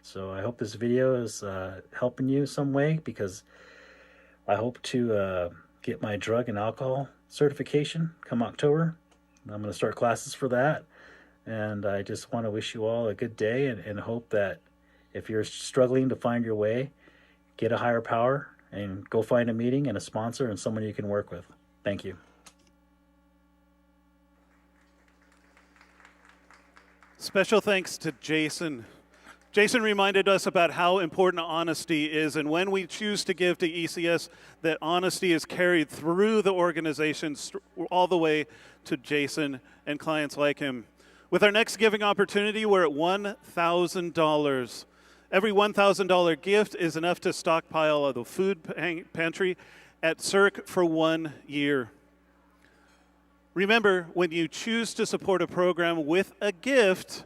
So I hope this video is helping you some way, because I hope to get my drug and alcohol certification come October. I'm going to start classes for that. And I just want to wish you all a good day and hope that if you're struggling to find your way, get a higher power and go find a meeting and a sponsor and someone you can work with. Thank you. Special thanks to Jason. Jason reminded us about how important honesty is, and when we choose to give to ECS, that honesty is carried through the organization all the way to Jason and clients like him. With our next giving opportunity, we're at $1,000. Every $1,000 gift is enough to stockpile of the food pantry at CIRC for 1 year. Remember, when you choose to support a program with a gift,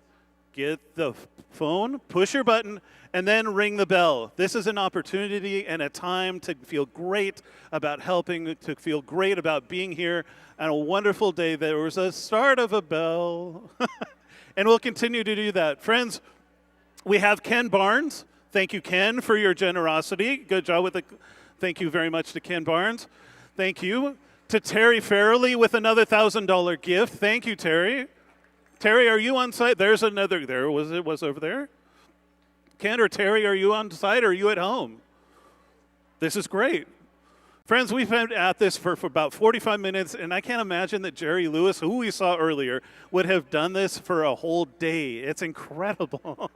get the phone, push your button, and then ring the bell. This is an opportunity and a time to feel great about helping, to feel great about being here on a wonderful day. There was a start of a bell. And we'll continue to do that. Friends, we have Ken Barnes. Thank you, Ken, for your generosity. Good job with thank you very much to Ken Barnes. Thank you. To Terry Farrelly with another $1,000 gift. Thank you, Terry. Terry, are you on site? There's another. There was it was over there. Ken or Terry, are you on site or are you at home? This is great. Friends, we've been at this for about 45 minutes, and I can't imagine that Jerry Lewis, who we saw earlier, would have done this for a whole day. It's incredible.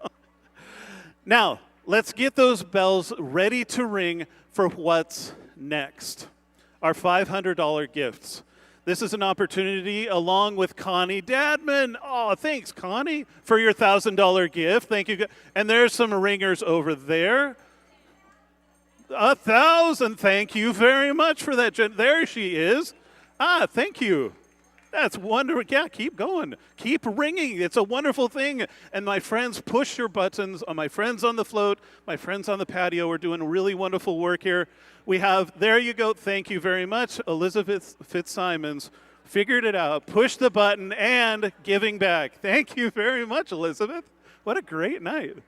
Now, let's get those bells ready to ring for what's next. Our $500 gifts. This is an opportunity along with Connie Dadman. Oh, thanks, Connie, for your $1,000 gift. Thank you. And there's some ringers over there. 1,000. Thank you very much for that. There she is. Thank you. That's wonderful. Yeah, keep going. Keep ringing. It's a wonderful thing. And my friends, push your buttons. My friends on the float, my friends on the patio are doing really wonderful work here. We have, there you go. Thank you very much. Elizabeth Fitzsimons figured it out. Push the button and giving back. Thank you very much, Elizabeth. What a great night.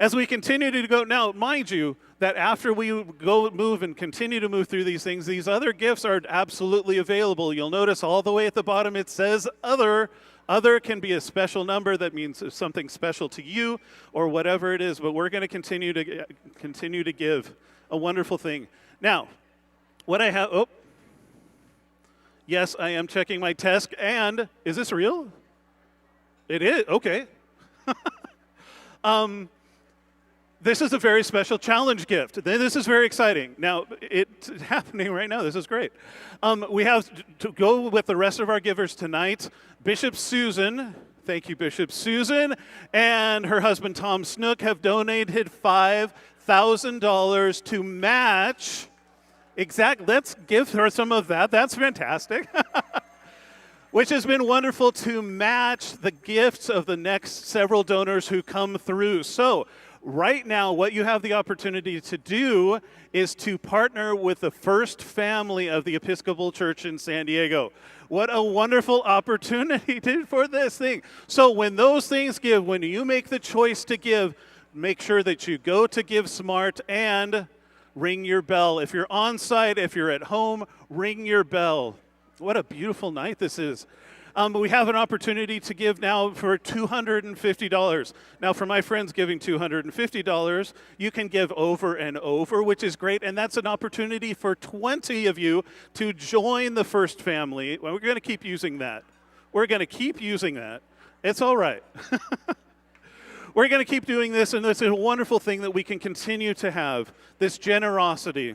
As we continue to go, now, mind you, that after we go move and continue to move through these things, these other gifts are absolutely available. You'll notice all the way at the bottom it says other. Other can be a special number that means something special to you or whatever it is, but we're going to continue to give a wonderful thing. Now, what I have, yes, I am checking my test, and is this real? It is, okay. This is a very special challenge gift. This is very exciting. Now, it's happening right now. This is great. We have to go with the rest of our givers tonight. Bishop Susan, thank you, Bishop Susan, and her husband Tom Snook have donated $5,000 to match. Let's give her some of that. That's fantastic. Which has been wonderful to match the gifts of the next several donors who come through. So, right now, what you have the opportunity to do is to partner with the First Family of the Episcopal Church in San Diego. What a wonderful opportunity for this thing. So when those things give, when you make the choice to give, make sure that you go to Give Smart and ring your bell. If you're on site, if you're at home, ring your bell. What a beautiful night this is. We have an opportunity to give now for $250. Now, for my friends giving $250, you can give over and over, which is great, and that's an opportunity for 20 of you to join the First Family. Well, we're going to keep using that. We're going to keep using that. It's all right. We're going to keep doing this, and it's a wonderful thing that we can continue to have, this generosity.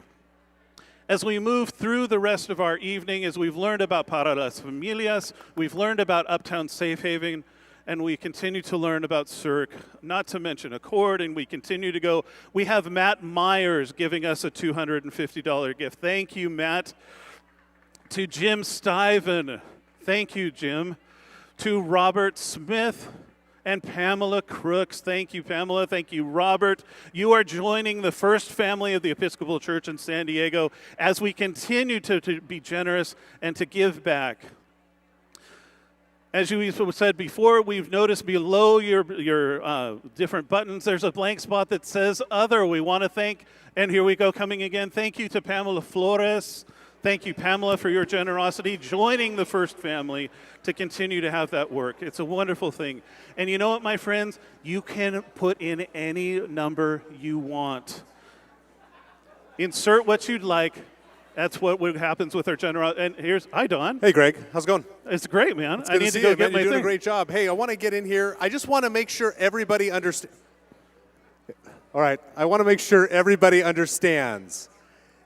As we move through the rest of our evening, as we've learned about Para las Familias, we've learned about Uptown Safe Haven, and we continue to learn about CIRC, not to mention Accord, and we continue to go. We have Matt Myers giving us a $250 gift. Thank you, Matt. To Jim Stiven, thank you, Jim. To Robert Smith and Pamela Crooks. Thank you, Pamela. Thank you, Robert. You are joining the First Family of the Episcopal Church in San Diego as we continue to be generous and to give back. As you said before, we've noticed below your different buttons, there's a blank spot that says Other. We want to thank, and here we go, coming again. Thank you to Pamela Flores. Thank you, Pamela, for your generosity, joining the First Family to continue to have that work. It's a wonderful thing. And you know what, my friends? You can put in any number you want. Insert what you'd like. That's what happens with our generosity. And here's, hi, Don. Hey, Greg. How's it going? It's great, man. It's I need to go get my You're doing thing. a great job. Hey, I want to get in here. I just want to make sure everybody understands. All right. I want to make sure everybody understands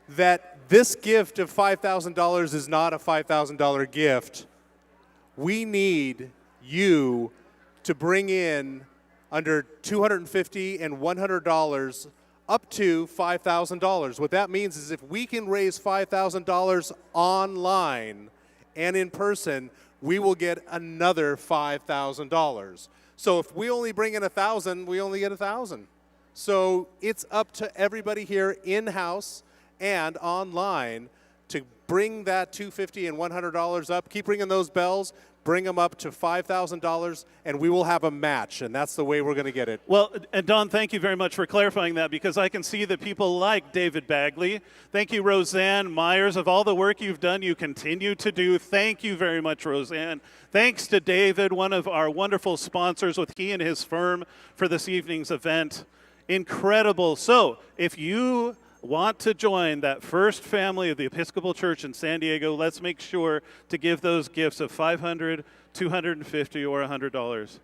that this gift of $5,000 is not a $5,000 gift. We need you to bring in under $250 and $100 up to $5,000. What that means is if we can raise $5,000 online and in person, we will get another $5,000. So if we only bring in 1,000, we only get 1,000. So it's up to everybody here in-house and online to bring that $250 and $100 up. Keep ringing those bells. Bring them up to $5,000, and we will have a match, and that's the way we're going to get it. Well, and Don, thank you very much for clarifying that, because I can see that people like David Bagley. Thank you, Roseanne Myers, of all the work you've done, you continue to do. Thank you very much, Roseanne. Thanks to David, one of our wonderful sponsors with he and his firm for this evening's event. Incredible. So, if you want to join that First Family of the Episcopal Church in San Diego, let's make sure to give those gifts of $500, $250, or $100.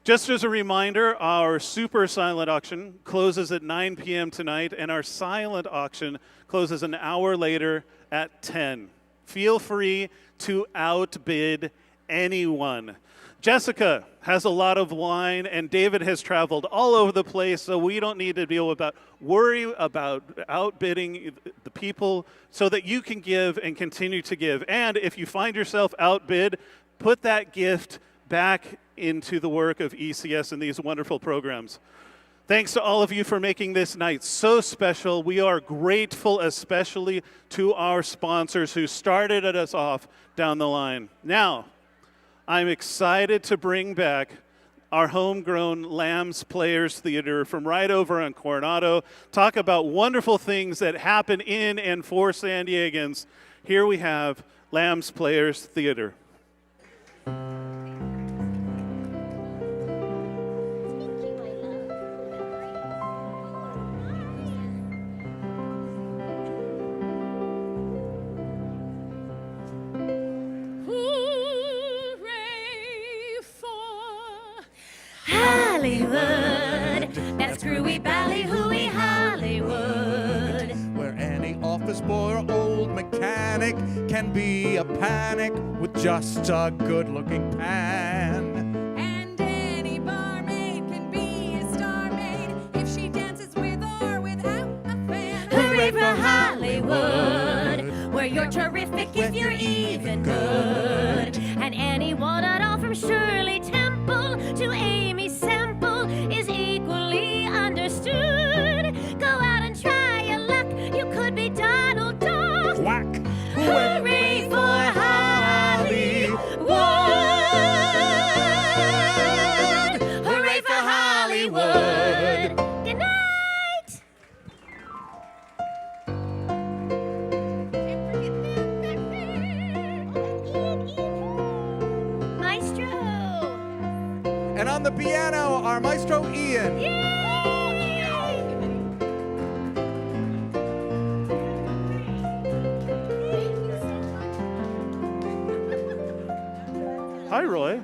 Just as a reminder, our super silent auction closes at 9 p.m. tonight, and our silent auction closes an hour later at 10. Feel free to outbid anyone. Jessica has a lot of wine, and David has traveled all over the place, so we don't need to worry about outbidding the people so that you can give and continue to give. And if you find yourself outbid, put that gift back into the work of ECS and these wonderful programs. Thanks to all of you for making this night so special. We are grateful especially to our sponsors who started us off down the line. Now, I'm excited to bring back our homegrown Lambs Players Theater from right over on Coronado. Talk about wonderful things that happen in and for San Diegans. Here we have Lambs Players Theater. Hollywood, that's screwy ballyhooey Hollywood, where any office boy or old mechanic can be a panic with just a good-looking pan. And any barmaid can be a star maid if she dances with or without a fan. Hooray for Hollywood, where you're terrific if you're even good. And anyone at all from Shirley Temple to Amy Semple is equally understood. And on the piano, our maestro Ian. Hi, Roy.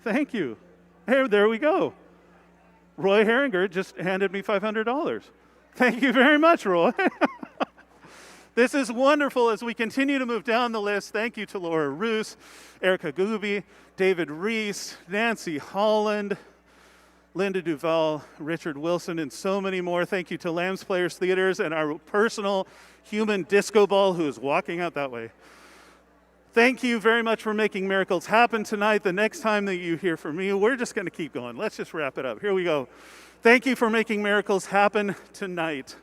Thank you. Hey, there we go. Roy Herringer just handed me $500. Thank you very much, Roy. This is wonderful as we continue to move down the list. Thank you to Laura Roos, Erica Gooby, David Reese, Nancy Holland, Linda Duval, Richard Wilson, and so many more. Thank you to Lambs Players Theaters and our personal human disco ball who is walking out that way. Thank you very much for making miracles happen tonight. The next time that you hear from me, we're just going to keep going. Let's just wrap it up. Here we go. Thank you for making miracles happen tonight.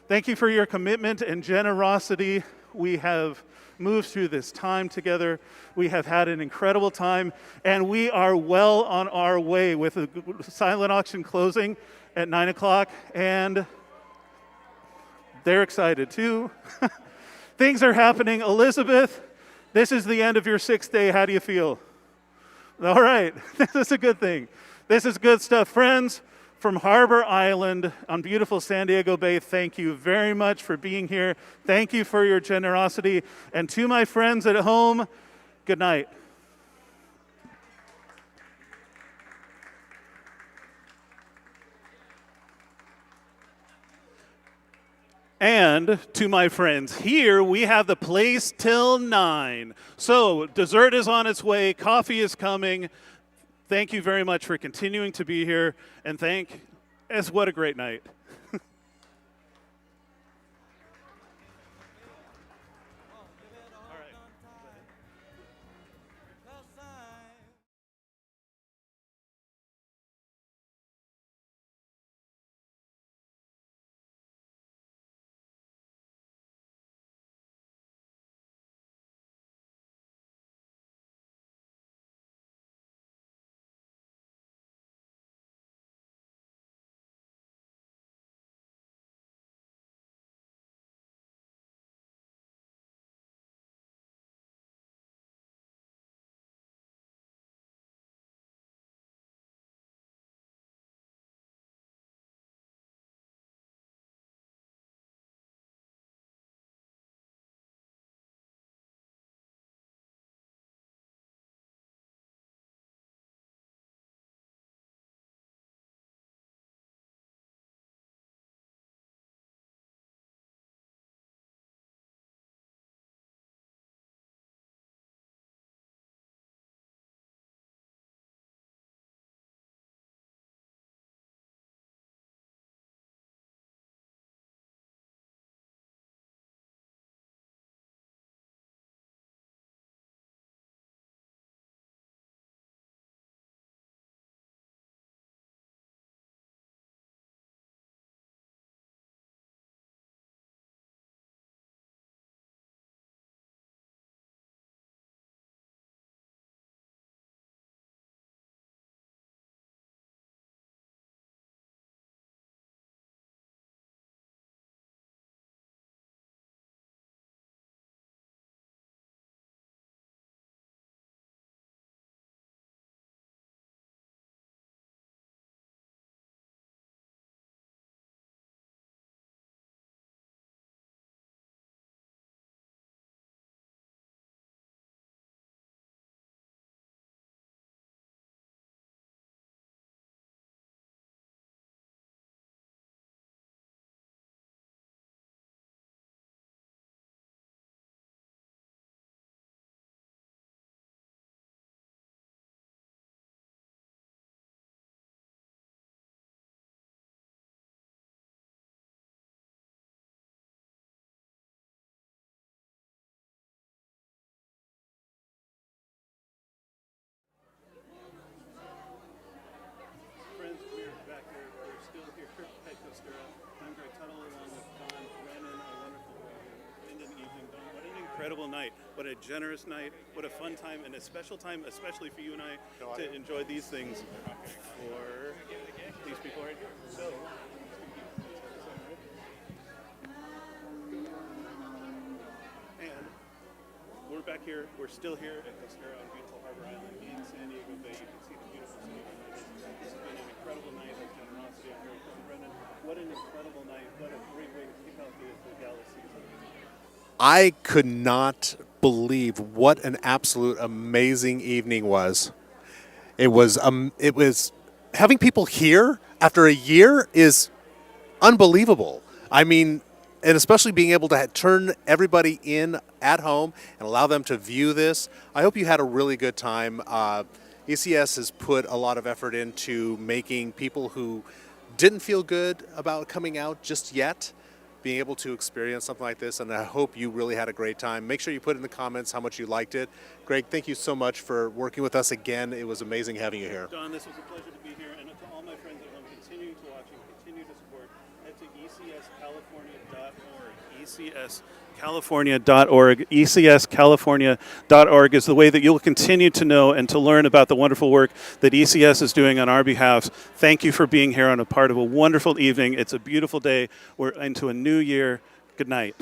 Thank you for your commitment and generosity. We have moved through this time together. We have had an incredible time, and we are well on our way with a silent auction closing at 9 o'clock, and they're excited too. Things are happening. Elizabeth, this is the end of your 6th day. How do you feel? All right, this is a good thing. This is good stuff. Friends from Harbor Island on beautiful San Diego Bay, thank you very much for being here. Thank you for your generosity. And to my friends at home, good night. And to my friends here, we have the place till 9. So dessert is on its way, coffee is coming. Thank you very much for continuing to be here, and what a great night. Incredible night. What a generous night. What a fun time and a special time, especially for you and I, to enjoy these things for these people right here. So, and we're we're back here. We're still here at Costera on beautiful Harbor Island in San Diego Bay. You can see the beautiful city behind us. This has been an incredible night of generosity. I'm very proud. Brendan, what an incredible night. What a great way to kick off the Gala season. I could not believe what an absolute amazing evening was. It was having people here after a year is unbelievable. I mean, and especially being able to turn everybody in at home and allow them to view this. I hope you had a really good time. ECS has put a lot of effort into making people who didn't feel good about coming out just yet being able to experience something like this, and I hope you really had a great time. Make sure you put in the comments how much you liked it. Greg, thank you so much for working with us again. It was amazing having you here. Don, this was a pleasure to be here, and to all my friends at home, continue to watch and continue to support. Head to ecscalifornia.org. ecscalifornia.org is the way that you'll continue to know and to learn about the wonderful work that ECS is doing on our behalf. Thank you for being here on a part of a wonderful evening. It's a beautiful day. We're into a new year. Good night.